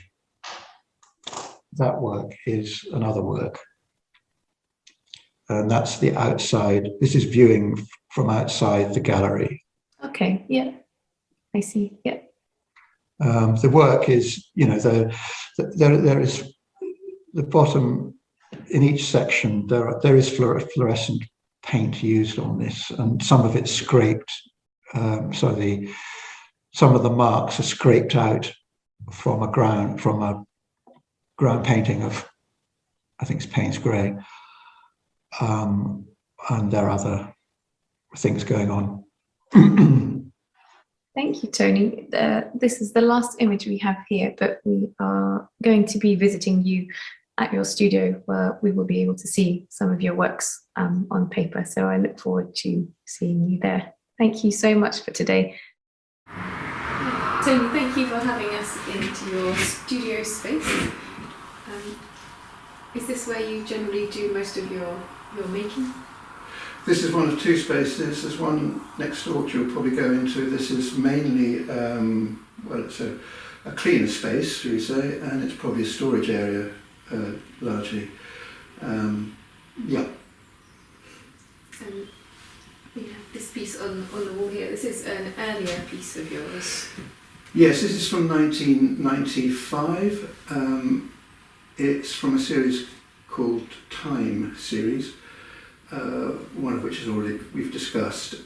that work is another work, and that's the outside. This is viewing from outside the gallery. Okay, yeah, I see. Yeah. The work is, there is the bottom in each section. There is fluorescent paint used on this, and some of it's scraped. So some of the marks are scraped out from a ground painting of, I think it's Payne's Grey, and there are other things going on. Thank you, Tony. This is the last image we have here, but we are going to be visiting you at your studio where we will be able to see some of your works on paper. So I look forward to seeing you there. Thank you so much for today. Tony, thank you for having us into your studio space. Is this where you generally do most of your making? This is one of two spaces. There's one next door which you'll probably go into. This is mainly, it's a cleaner space, shall we say, and it's probably a storage area, largely. Yeah. And we have this piece on the wall here. This is an earlier piece of yours. Yes, this is from 1995. It's from a series called Time series. One of which is already we've discussed.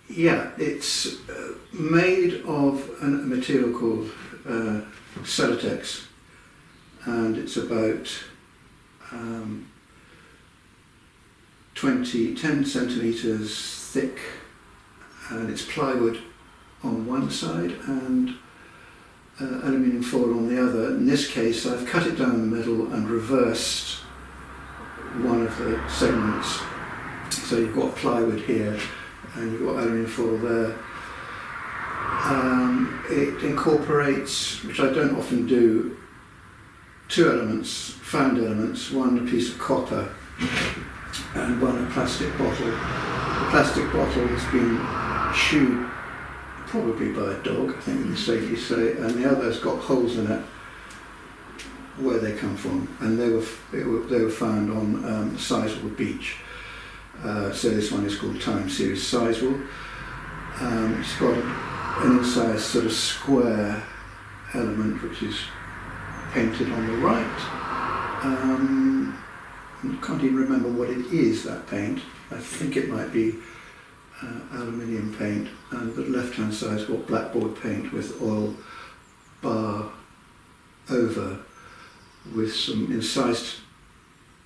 It's made of a material called Celotex, and it's about 10 centimeters thick, and it's plywood on one side and aluminium foil on the other. In this case, I've cut it down the middle and reversed one of the segments So you've got plywood here, and you've got aluminium foil there. It incorporates, which I don't often do, two elements, found elements, one a piece of copper and one a plastic bottle. The plastic bottle has been chewed probably by a dog, I think we can safely say, and the other's got holes in it where they come from, and they were found on Sizewell Beach. So this one is called Time Series Sizewell. It's got an inside sort of square element which is painted on the right. I can't even remember what it is, that paint. I think it might be aluminium paint, and the left hand side's got blackboard paint with oil bar over with some incised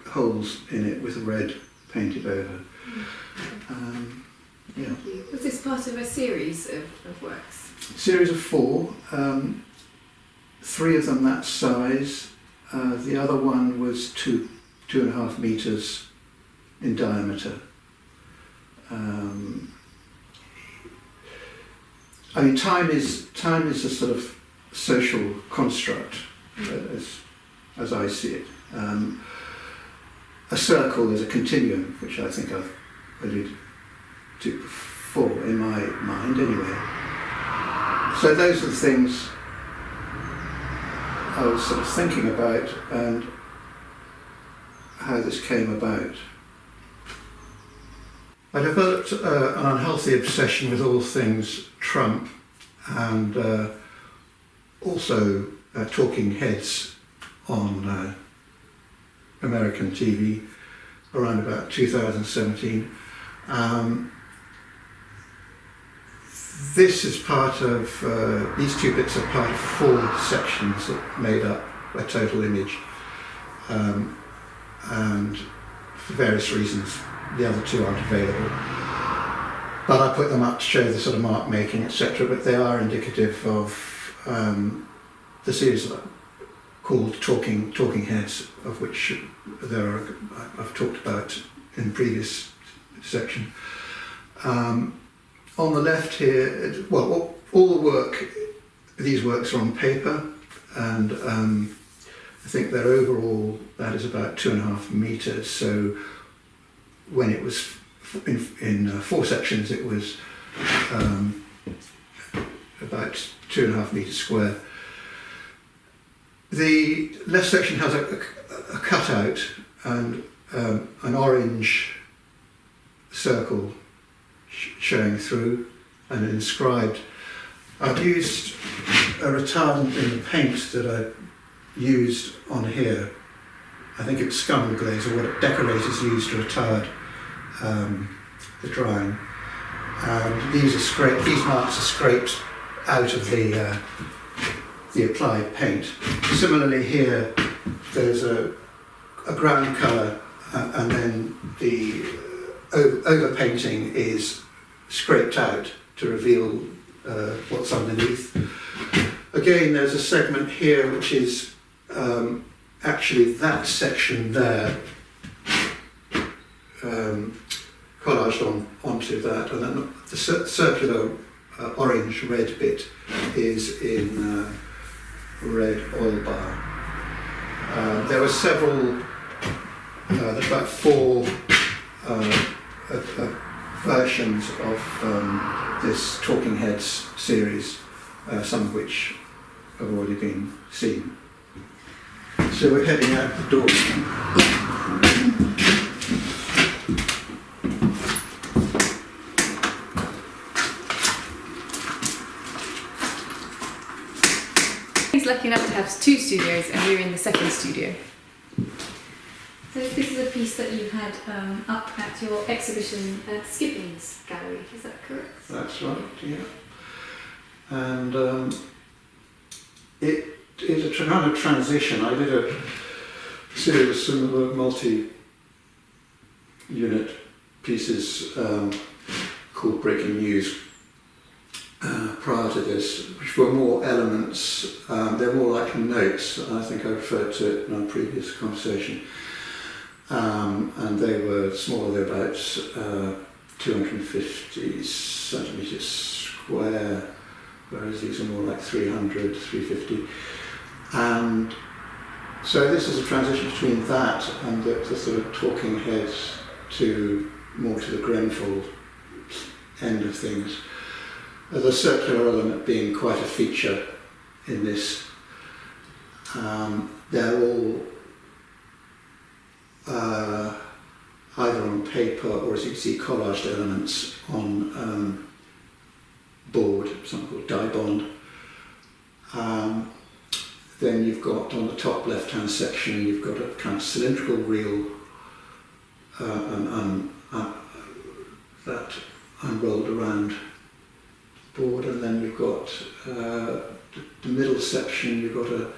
holes in it with red painted over. Yeah. Was this part of a series of works? Series of 4, 3 of them that size. The other one was 2.5 meters in diameter. I mean, time is a sort of social construct, as I see it. A circle is a continuum, which I think I've alluded to before in my mind, anyway. So those are the things I was sort of thinking about and how this came about. I developed an unhealthy obsession with all things Trump and also talking heads on American TV around about 2017. This is part of, these two bits are part of 4 sections that made up a total image, and for various reasons the other 2 aren't available. But I put them up to show the sort of mark making, etc. But they are indicative of the series called Talking Heads, of which I've talked about in the previous section. On the left here, well, all the work, these works are on paper, and I think that overall that is about 2.5 meters. So when it was in 4 sections, it was about 2.5 meters square. The left section has a cutout and an orange circle showing through and inscribed. I've used a retardant in the paint that I used on here. I think it's scum glaze, or what decorators use to retard the drying. And these marks are scraped out of the applied paint. Similarly here, there's a ground colour, and then the overpainting is scraped out to reveal what's underneath. Again, there's a segment here which is actually that section there, collaged onto that, and then the circular orange-red bit is in red oil bar. There were several, there's about 4 versions of this Talking Heads series, some of which have already been seen. So we're heading out the door. He's lucky enough to have 2 studios, and we're in the second studio. So this is a piece that you had up at your exhibition at Skipping's gallery, is that correct? That's right, yeah. And it is a kind of transition. I did a series of similar multi-unit pieces called Breaking News prior to this, which were more elements. They're more like notes. I think I referred to it in our previous conversation. and they were smaller, they were about 250 centimetres square, whereas these are more like 300, 350. And so this is a transition between that and the sort of talking heads to more to the Grenfell end of things. The circular element being quite a feature in this. They're all either on paper or, as you can see, collaged elements on board, something called die bond. Then you've got, on the top left-hand section, you've got a kind of cylindrical reel that unrolled around the board, and then you've got the middle section, you've got a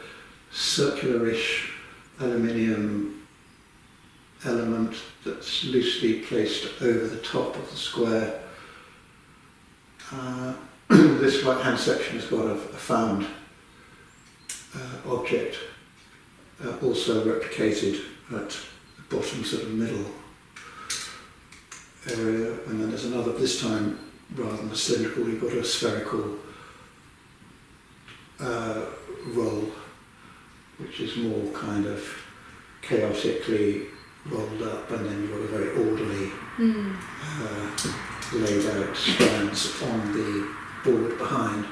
circular-ish aluminium element that's loosely placed over the top of the square. This right-hand section has got a found object, also replicated at the bottom sort of middle area, and then there's another, this time rather than a cylindrical, you've got a spherical roll, which is more kind of chaotically rolled up, and then you've got a very orderly laid out strands on the board behind.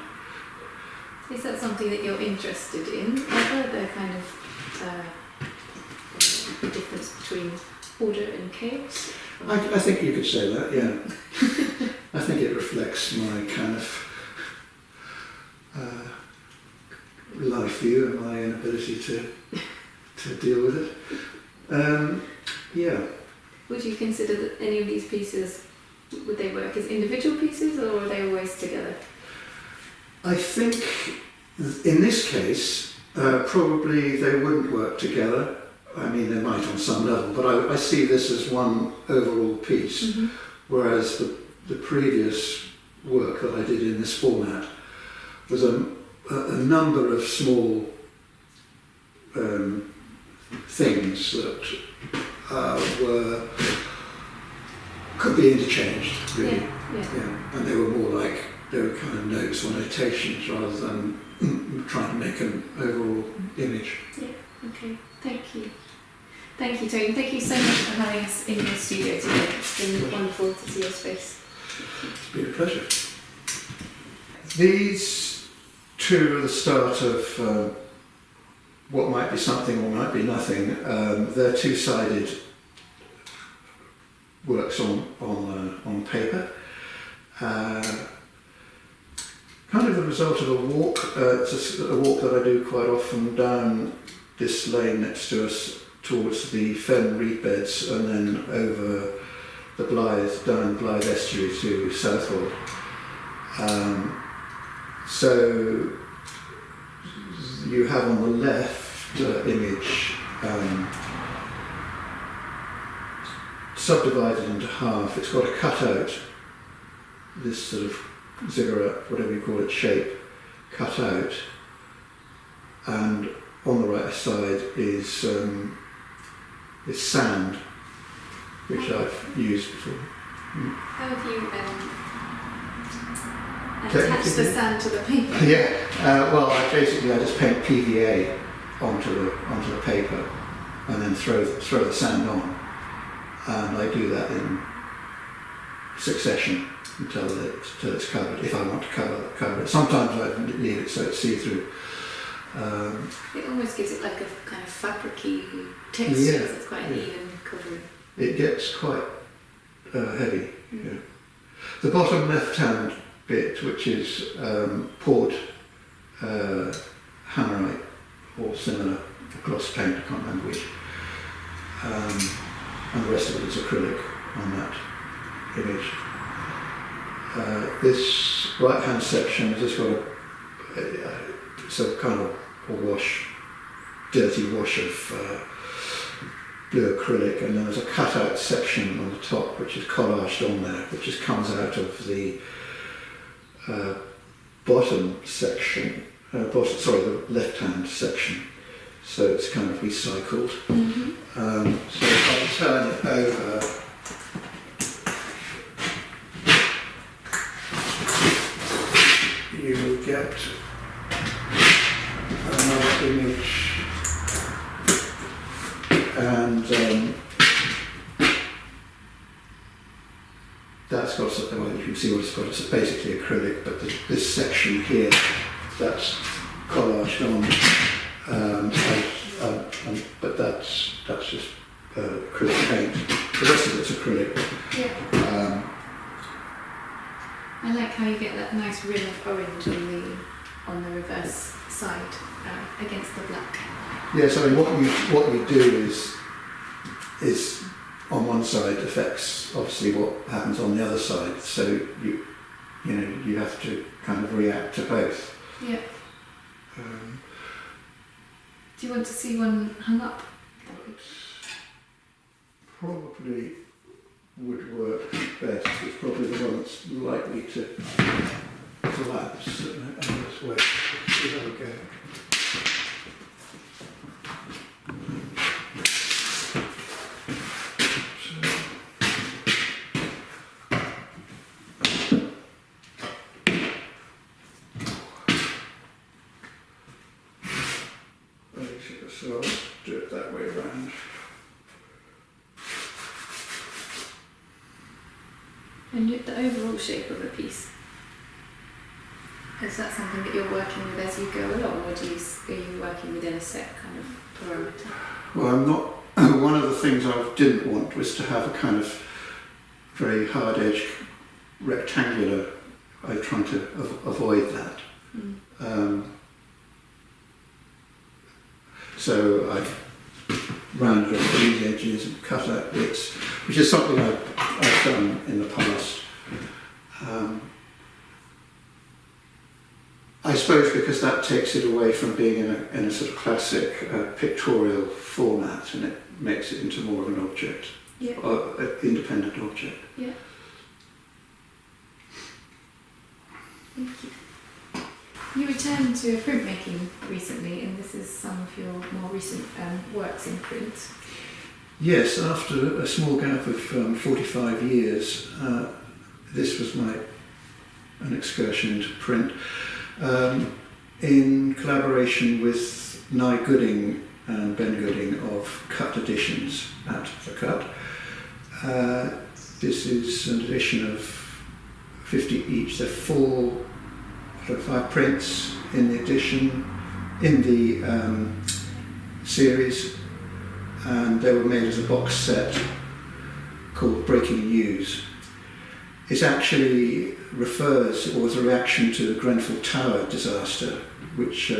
Is that something that you're interested in? Ever the kind of the difference between order and chaos? I think you could say that, yeah. I think it reflects my kind of life view and my inability to deal with it. Yeah. Would you consider that any of these pieces, would they work as individual pieces, or are they always together? I think in this case, probably they wouldn't work together. I mean, they might on some level, but I see this as one overall piece, whereas the previous work that I did in this format was a number of small things that could be interchanged, really. Yeah. And they were more like, they were kind of notes or notations rather than trying to make an overall image. Yeah, okay. Thank you. Thank you, Tony. Thank you so much for having us in your studio today. It's been wonderful to see your space. It's been a pleasure. These two are the start of what might be something or might be nothing. They're two-sided works on paper. Kind of the result of a walk. It's a walk that I do quite often down this lane next to us towards the fen reed beds, and then over the Blythe, down Blythe estuary to Southwold. So you have on the left image subdivided into half. It's got a cutout, this sort of ziggurat, whatever you call it, shape, cut out, and on the right side is sand, which I've used before. How have you attached the sand to the paper? Yeah, well, I just paint PVA onto the paper, and then throw the sand on, and I do that in succession until it's covered, if I want to cover it. Sometimes I leave it so it's see-through. It almost gives it like a kind of fabric-y texture, Yeah, so it's quite an even covering. It gets quite heavy. Yeah. The bottom left-hand bit, which is poured hammerite or similar gloss paint, I can't remember which, and the rest of it is acrylic on that image. This right-hand section has just got a kind of a dirty wash of blue acrylic, and then there's a cut-out section on the top which is collaged on there, which just comes out of the bottom section, the left-hand section. So it's kind of recycled. So if I turn it over, you will get another image, and that's got something, well, you can see what it's got. It's basically acrylic, but this section here, that's collaged on, but that's just acrylic paint. The rest of it's acrylic. Yeah. I like how you get that nice rim of orange on the reverse side against the black. Yes, I mean what you do is on one side affects obviously what happens on the other side. So you have to kind of react to both. Yeah. Do you want to see one hung up? Probably would work best. It's probably the one that's likely to collapse. And let's wait. See how we go. So I'll do it that way around. And the overall shape of a piece, is that something that you're working with as you go along, or are you working within a set kind of parameter? Well, I'm not. One of the things I didn't want was to have a kind of very hard-edged rectangular. I'm trying to avoid that. So I rounded off these edges and cut out bits, which is something I've done in the past. I suppose because that takes it away from being in a sort of classic pictorial format, and it makes it into more of an object, or an independent object. Yeah. Thank you. You returned to printmaking recently, and this is some of your more recent works in print. Yes, after a small gap of 45 years, this was an excursion into print. In collaboration with Nye Gooding and Ben Gooding of Cut Editions at The Cut. This is an edition of 50 each. There are 5 prints in the edition, in the series, and they were made as a box set called Breaking News. It actually refers, or was a reaction to the Grenfell Tower disaster, which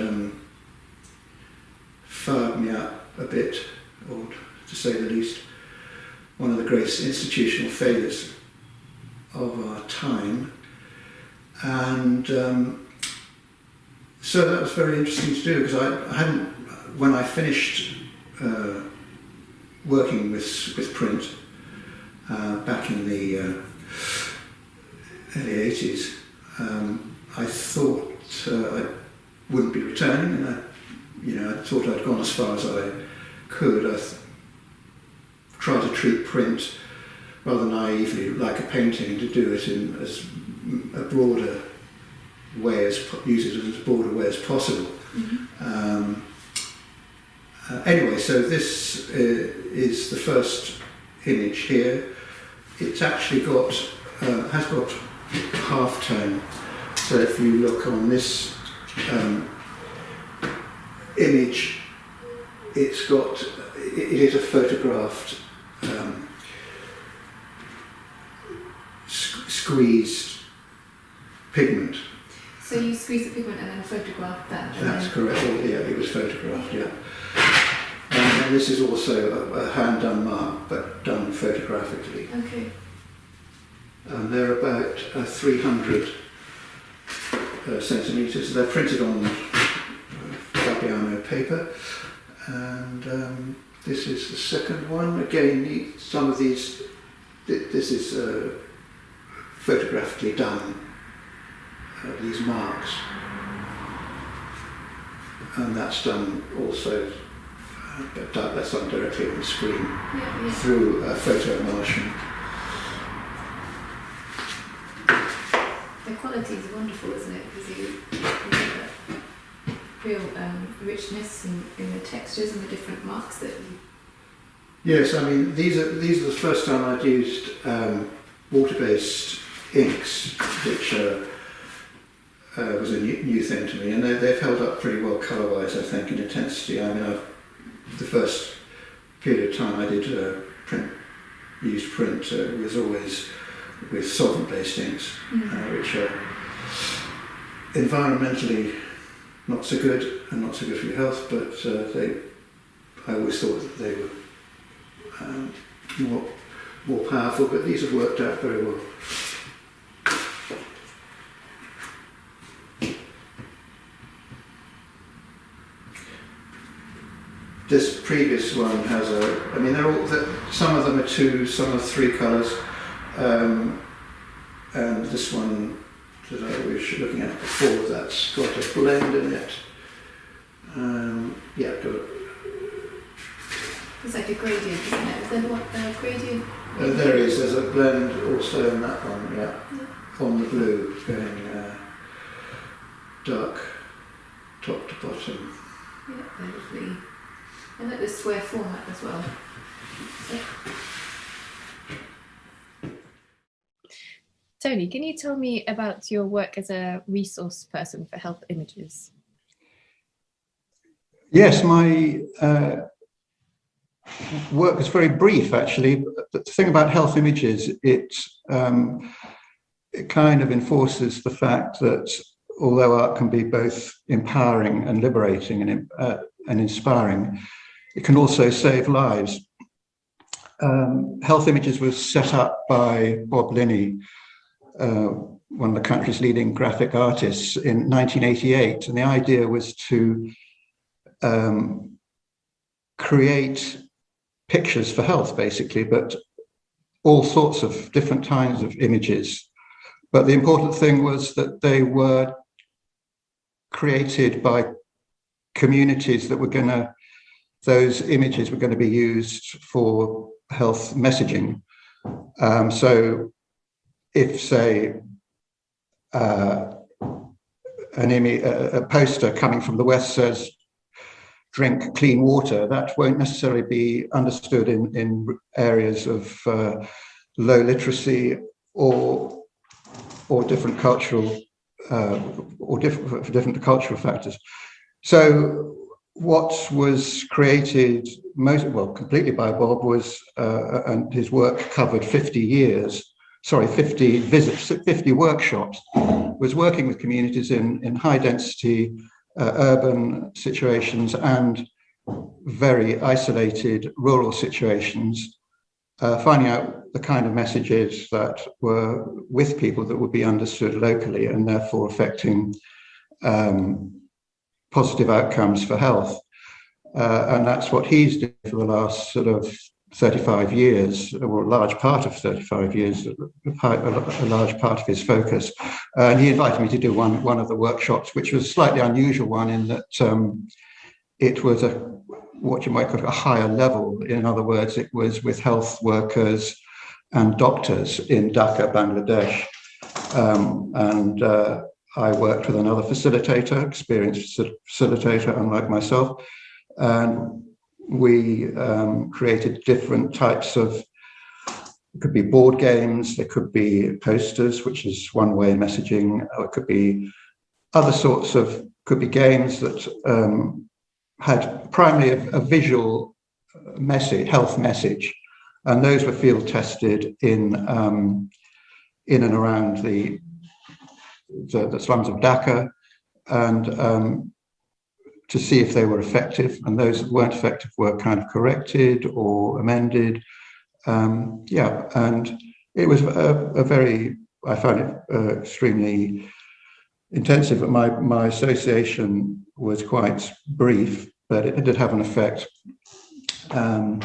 fired me up a bit, or to say the least, one of the greatest institutional failures of our time. And so that was very interesting to do, because I hadn't, when I finished working with print back in the early 80s, I thought I wouldn't be returning, and I thought I'd gone as far as I could. I tried to treat print rather naively like a painting, and to do it in as a broader way, use it as broad a way as possible. Mm-hmm. Anyway, so this is the first image here. It's actually got has got half tone. So if you look on this image, it is a photographed squeezed pigment. So you squeeze the pigment and then photograph that? That's correct. Well, yeah, it was photographed, yeah. And this is also a hand-done mark, but done photographically. Okay. And they're about 300 centimetres. They're printed on Fabiano paper. And this is the second one. Again, some of these, this is photographically done, these marks. And that's done also but that's done directly on the screen Yeah. through photo emulsion. The quality is wonderful, isn't it? Because you get that real richness in the textures and the different marks that you. Yes, I mean these are the first time I'd used water-based inks, which was a new thing to me, and they've held up pretty well colour-wise, I think, in intensity. I mean, the first period of time I did used print was always with solvent-based inks, which are environmentally not so good and not so good for your health, but I always thought that they were more powerful, but these have worked out very well. This previous one has I mean, some of them are 2, some are 3 colours, and this one that I was looking at before, that's got a blend in it. Yeah, got a, It's like a gradient, isn't it? Is there what gradient? there's a blend also in that one, yeah, on the blue, going dark top to bottom. Yeah, they're lovely. I like the square format as well. Tony, can you tell me about your work as a resource person for health images? Yes, my work was very brief, actually. The thing about health images, it kind of enforces the fact that although art can be both empowering and liberating and inspiring, it can also save lives. Health Images was set up by Bob Linney, one of the country's leading graphic artists, in 1988. And the idea was to create pictures for health, basically, but all sorts of different kinds of images. But the important thing was that they were created by communities that were those images were going to be used for health messaging. So if, say, a poster coming from the West says, drink clean water, that won't necessarily be understood in areas of low literacy or different cultural different cultural factors. So what was created completely by Bob was, and his work covered 50 visits, 50 workshops, was working with communities in high density urban situations and very isolated rural situations, finding out the kind of messages that were with people that would be understood locally and therefore affecting positive outcomes for health. And that's what he's done for the last sort of 35 years, or a large part of 35 years, a large part of his focus. And he invited me to do one of the workshops, which was a slightly unusual one in that it was what you might call a higher level. In other words, it was with health workers and doctors in Dhaka, Bangladesh. And I worked with another facilitator, experienced facilitator, unlike myself, and we created different types of, it could be board games, there could be posters, which is one way of messaging, or it could be other sorts of, could be games that had primarily a visual message, health message, and those were field tested in and around the slums of Dhaka, and to see if they were effective, and those that weren't effective were kind of corrected or amended. And it was a very, I found it extremely intensive, but my association was quite brief, but it did have an effect. Was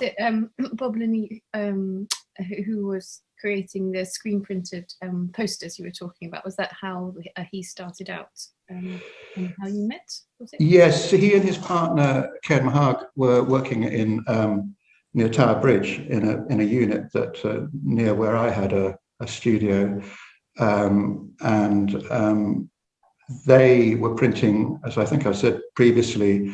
it Bob Linney who was creating the screen printed posters you were talking about? Was that how he started out? and how you met, was it? Yes, he and his partner, Ken Mahag, were working in near Tower Bridge in a unit that near where I had a studio. They were printing, as I think I said previously,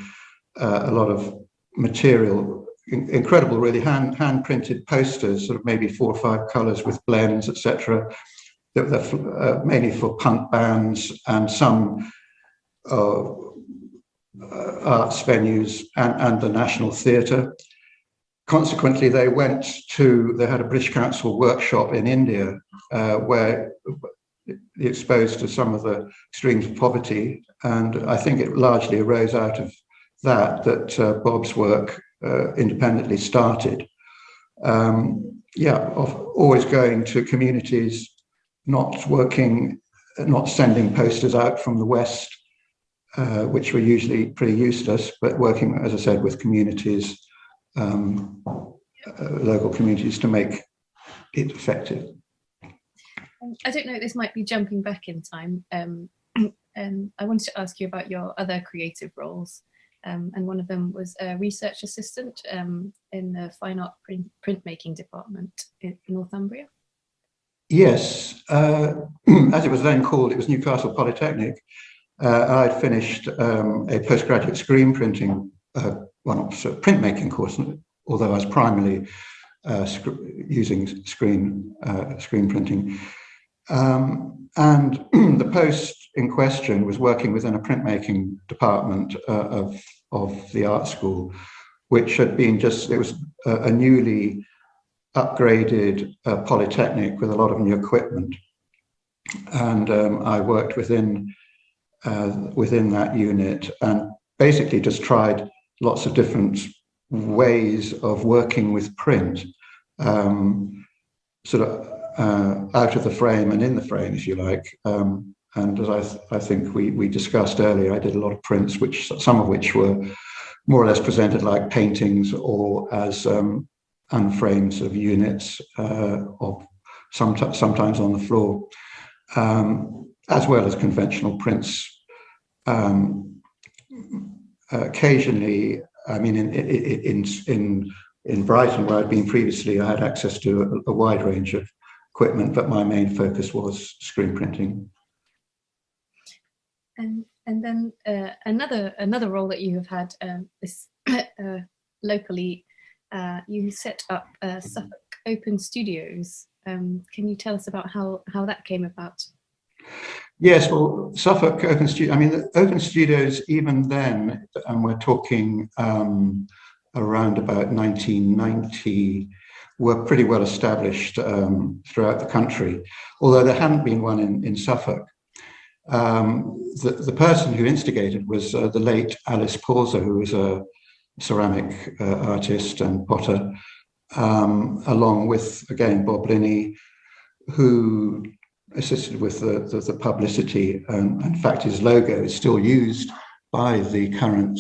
a lot of material, incredible, really hand printed posters, sort of maybe 4 or 5 colours with blends, etc. They're mainly for punk bands and some arts venues and the National Theatre. Consequently, they had a British Council workshop in India where exposed to some of the extremes of poverty, and I think it largely arose out of that Bob's work independently started. Of always going to communities, not sending posters out from the West, which were usually pretty useless, but working, as I said, with communities, local communities, to make it effective. I don't know, this might be jumping back in time. And I wanted to ask you about your other creative roles. And one of them was a research assistant in the fine art printmaking department in Northumbria. Yes, as it was then called, it was Newcastle Polytechnic. I'd finished a postgraduate screen printing, printmaking course, although I was primarily using screen printing. And the post in question was working within a printmaking department of the art school, which had been it was a newly upgraded polytechnic with a lot of new equipment. And I worked within that unit and basically just tried lots of different ways of working with print, sort of out of the frame and in the frame, if you like. And as I think we discussed earlier, I did a lot of prints, some of which were more or less presented like paintings or as unframed sort of units of sometimes on the floor, as well as conventional prints. Occasionally, I mean, in Brighton, where I'd been previously, I had access to a wide range of equipment, but my main focus was screen printing. And then another role that you have had is locally. You set up Suffolk Open Studios. Can you tell us about how that came about? Yes, well, Suffolk Open Studios, I mean, the Open Studios, even then, and we're talking around about 1990, were pretty well established throughout the country, although there hadn't been one in Suffolk. The person who instigated was the late Alice Pauser, who was a ceramic artist and potter, along with, again, Bob Linney, who assisted with the publicity. In fact, his logo is still used by the current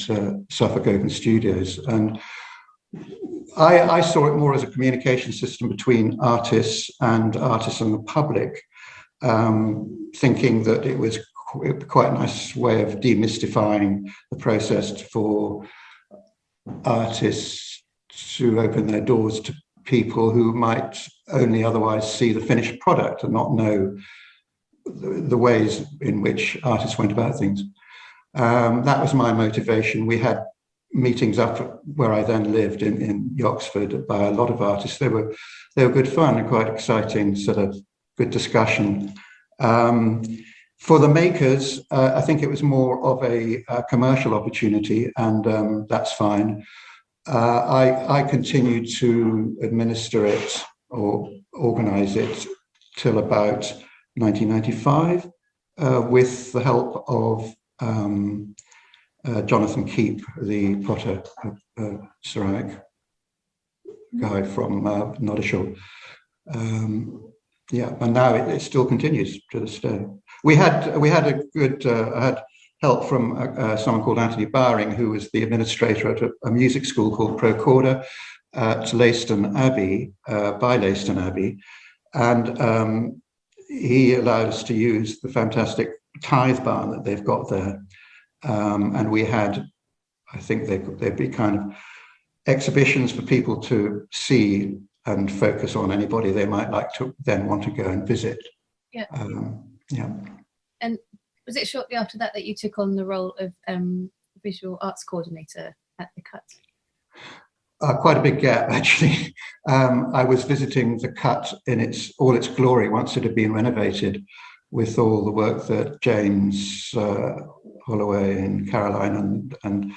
Suffolk Open Studios. And I saw it more as a communication system between artists and the public, thinking that it was quite a nice way of demystifying the process for artists to open their doors to people who might only otherwise see the finished product and not know the ways in which artists went about things. That was my motivation. We had meetings up where I then lived in Oxford by a lot of artists. They were good fun and quite exciting, sort of good discussion. For the makers, I think it was more of a commercial opportunity, and that's fine. I continued to administer it or organize it till about 1995 with the help of Jonathan Keep, the potter, ceramic guy from Nottinghamshire. And now it still continues to this day. We had a good. I had help from someone called Anthony Bowring, who was the administrator at a music school called Procorder at Leiston Abbey, by Leiston Abbey, and he allowed us to use the fantastic tithe barn that they've got there. And we had, I think there'd be kind of exhibitions for people to see and focus on anybody they might like to then want to go and visit. Yeah. Yeah. And was it shortly after that that you took on the role of visual arts coordinator at the Cut? Quite a big gap, actually. I was visiting the Cut in all its glory once it had been renovated, with all the work that James Holloway and Caroline and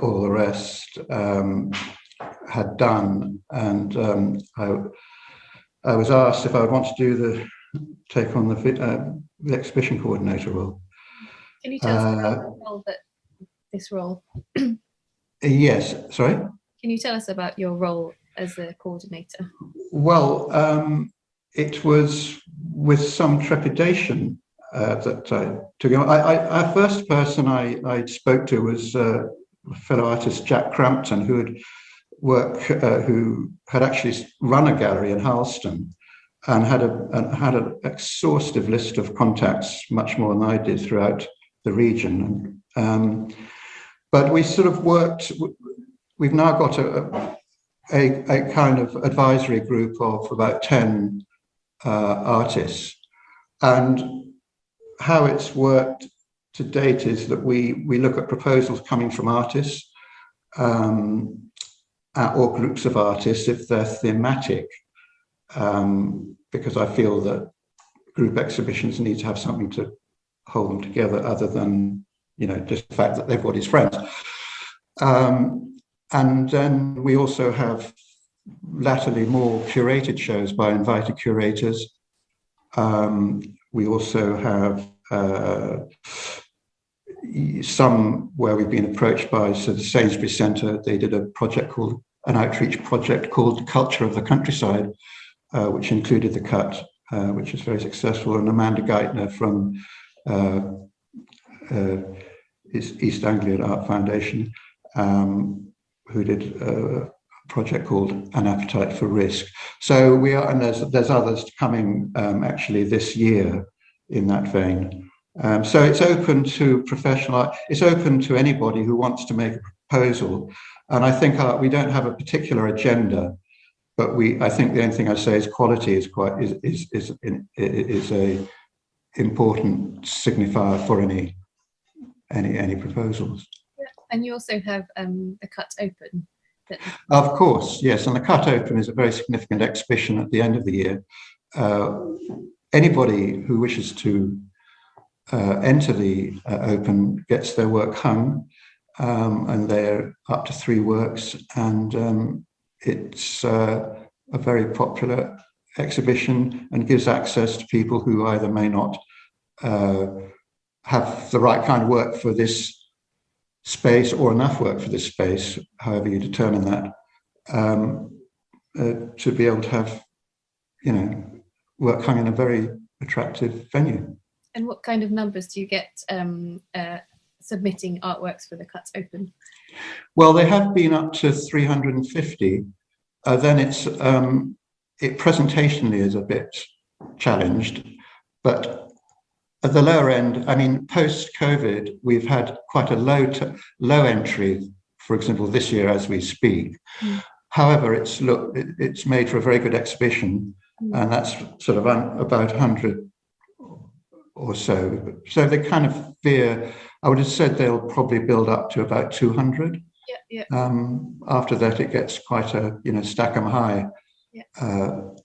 all the rest had done. And I was asked if I would want to take on the exhibition coordinator role. Can you tell us about the role this role? Yes, sorry? Can you tell us about your role as a coordinator? Well, it was with some trepidation that I took on. Our first person I spoke to was fellow artist Jack Crampton, who had actually run a gallery in Harleston and had an exhaustive list of contacts, much more than I did, throughout the region. But we sort of worked. We've now got a kind of advisory group of about 10 artists, and how it's worked to date is that we look at proposals coming from artists or groups of artists if they're thematic, because I feel that group exhibitions need to have something to hold them together other than just the fact that everybody's friends. And then we also have latterly more curated shows by invited curators. We also have some where we've been approached by the Sainsbury Centre. They did an outreach project called Culture of the Countryside, which included the Cut, which was very successful. And Amanda Geithner from East Anglia Art Foundation, who did a project called An Appetite for Risk. So we are, and there's others coming actually this year in that vein. So it's open to it's open to anybody who wants to make a proposal. And I think we don't have a particular agenda, but I think the only thing I say is quality is a important signifier for any proposals. Yeah. And you also have the Cut Open. Of course, yes. And the Cut Open is a very significant exhibition at the end of the year. Anybody who wishes to enter the Open gets their work hung, and they're up to 3 works. And it's a very popular exhibition and gives access to people who either may not have the right kind of work for this space or enough work for this space, however you determine that, to be able to have, work hung in a very attractive venue. And what kind of numbers do you get submitting artworks for the Cut Open? Well, they have been up to 350. Then it presentationally is a bit challenged, but at the lower end, I mean, post-COVID, we've had quite a low entry, for example, this year as we speak. Mm. However, it's made for a very good exhibition, and that's sort of about 100 or so. So they kind of fear, I would have said they'll probably build up to about 200. Yeah. After that, it gets quite a, stack 'em high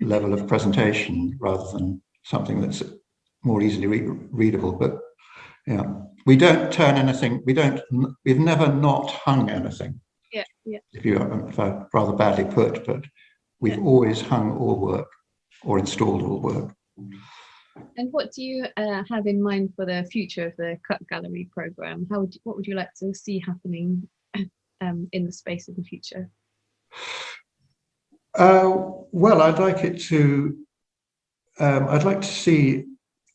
level of presentation rather than something that's more easily readable. But yeah, we don't turn anything. We've never not hung anything. Yeah. If I rather badly put, but we've always hung all work or installed all work. And what do you have in mind for the future of the Cut Gallery programme? What would you like to see happening in the space in the future? Well, I'd like to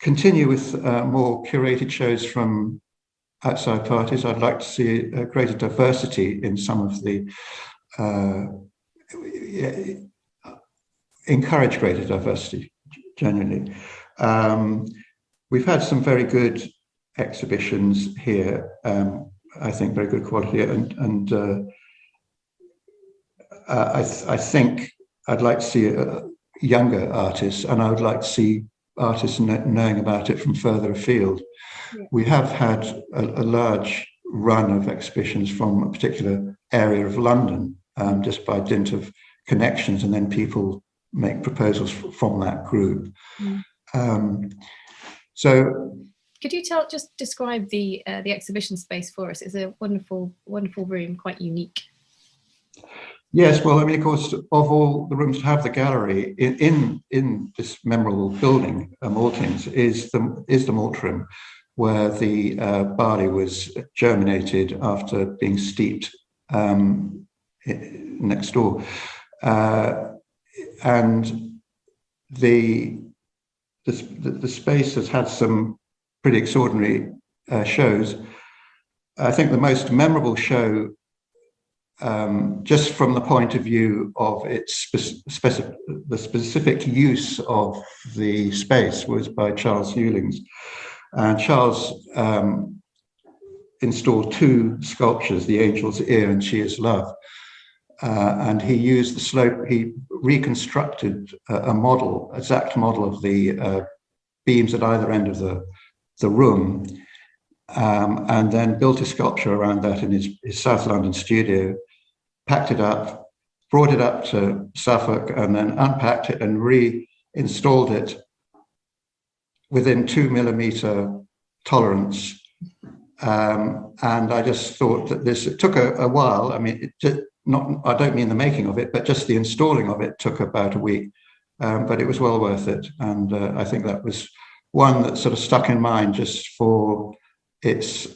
continue with more curated shows from outside parties. I'd like to see a greater diversity in some of the encourage greater diversity generally. we've had some very good exhibitions here. I think very good quality, and I think I'd like to see younger artists, and I would like to see artists knowing about it from further afield. Yeah. We have had a large run of exhibitions from a particular area of London, just by dint of connections, and then people make proposals from that group. So, could you just describe the exhibition space for us? It's a wonderful, wonderful room, quite unique. Yes, well, I mean, of course, of all the rooms to have the gallery in this memorable building, Maltings, is the malt room, where the barley was germinated after being steeped next door, and the space has had some pretty extraordinary shows. I think the most memorable show, just from the point of view of its the specific use of the space, was by Charles Hewlings. And Charles installed two sculptures, the Angel's Ear and She Is Love. And he used the slope, he reconstructed a model, exact model of the beams at either end of the room, and then built a sculpture around that in his South London studio, packed it up, brought it up to Suffolk, and then unpacked it and reinstalled it within 2mm tolerance. And I just thought that it took a while. I mean, I don't mean the making of it, but just the installing of it took about a week. But it was well worth it. And I think that was one that sort of stuck in mind just for its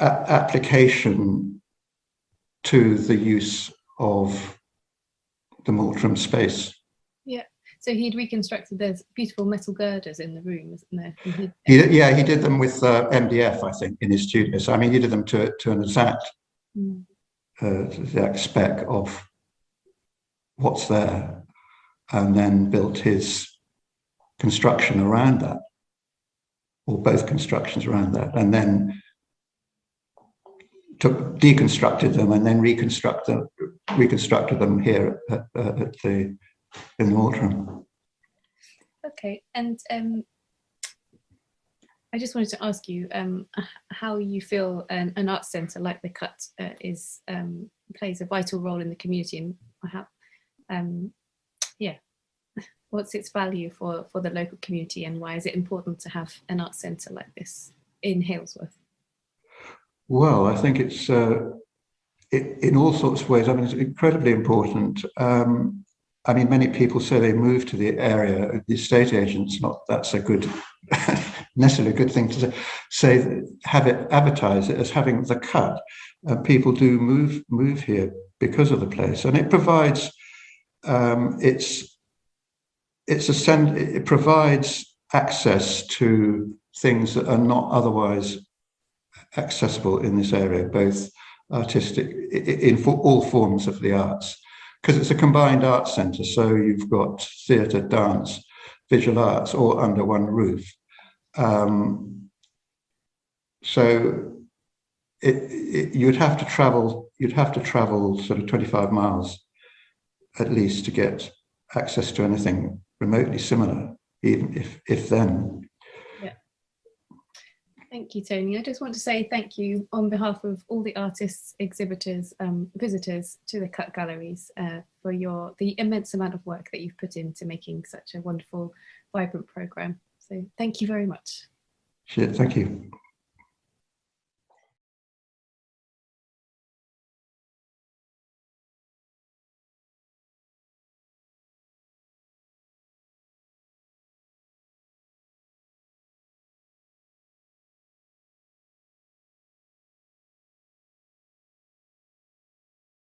application to the use of the malt room space. Yeah. So he'd reconstructed, there's beautiful metal girders in the room, isn't there? He did them with MDF, I think, in his studio. So I mean, he did them to an exact spec of what's there, and then built his construction around that, or both constructions around that, and then deconstructed them and then reconstructed them here in the malt room. Okay, and I just wanted to ask you how you feel an arts centre like the Cut plays a vital role in the community, and how, what's its value for the local community, and why is it important to have an arts centre like this in Halesworth? Well, I think it's in all sorts of ways. I mean, it's incredibly important. I mean, many people say they move to the area. The estate agents, that's a good, necessarily a good thing to say. Have it advertise it as having the Cut. People do move here because of the place, and it provides it provides access to things that are not otherwise accessible in this area, both artistic in all forms of the arts, because it's a combined arts centre. So you've got theatre, dance, visual arts, all under one roof. So you'd have to travel sort of 25 miles at least to get access to anything remotely similar, even if then. Thank you, Tony. I just want to say thank you on behalf of all the artists, exhibitors, visitors to the Cut Galleries for the immense amount of work that you've put into making such a wonderful, vibrant programme. So thank you very much. Thank you.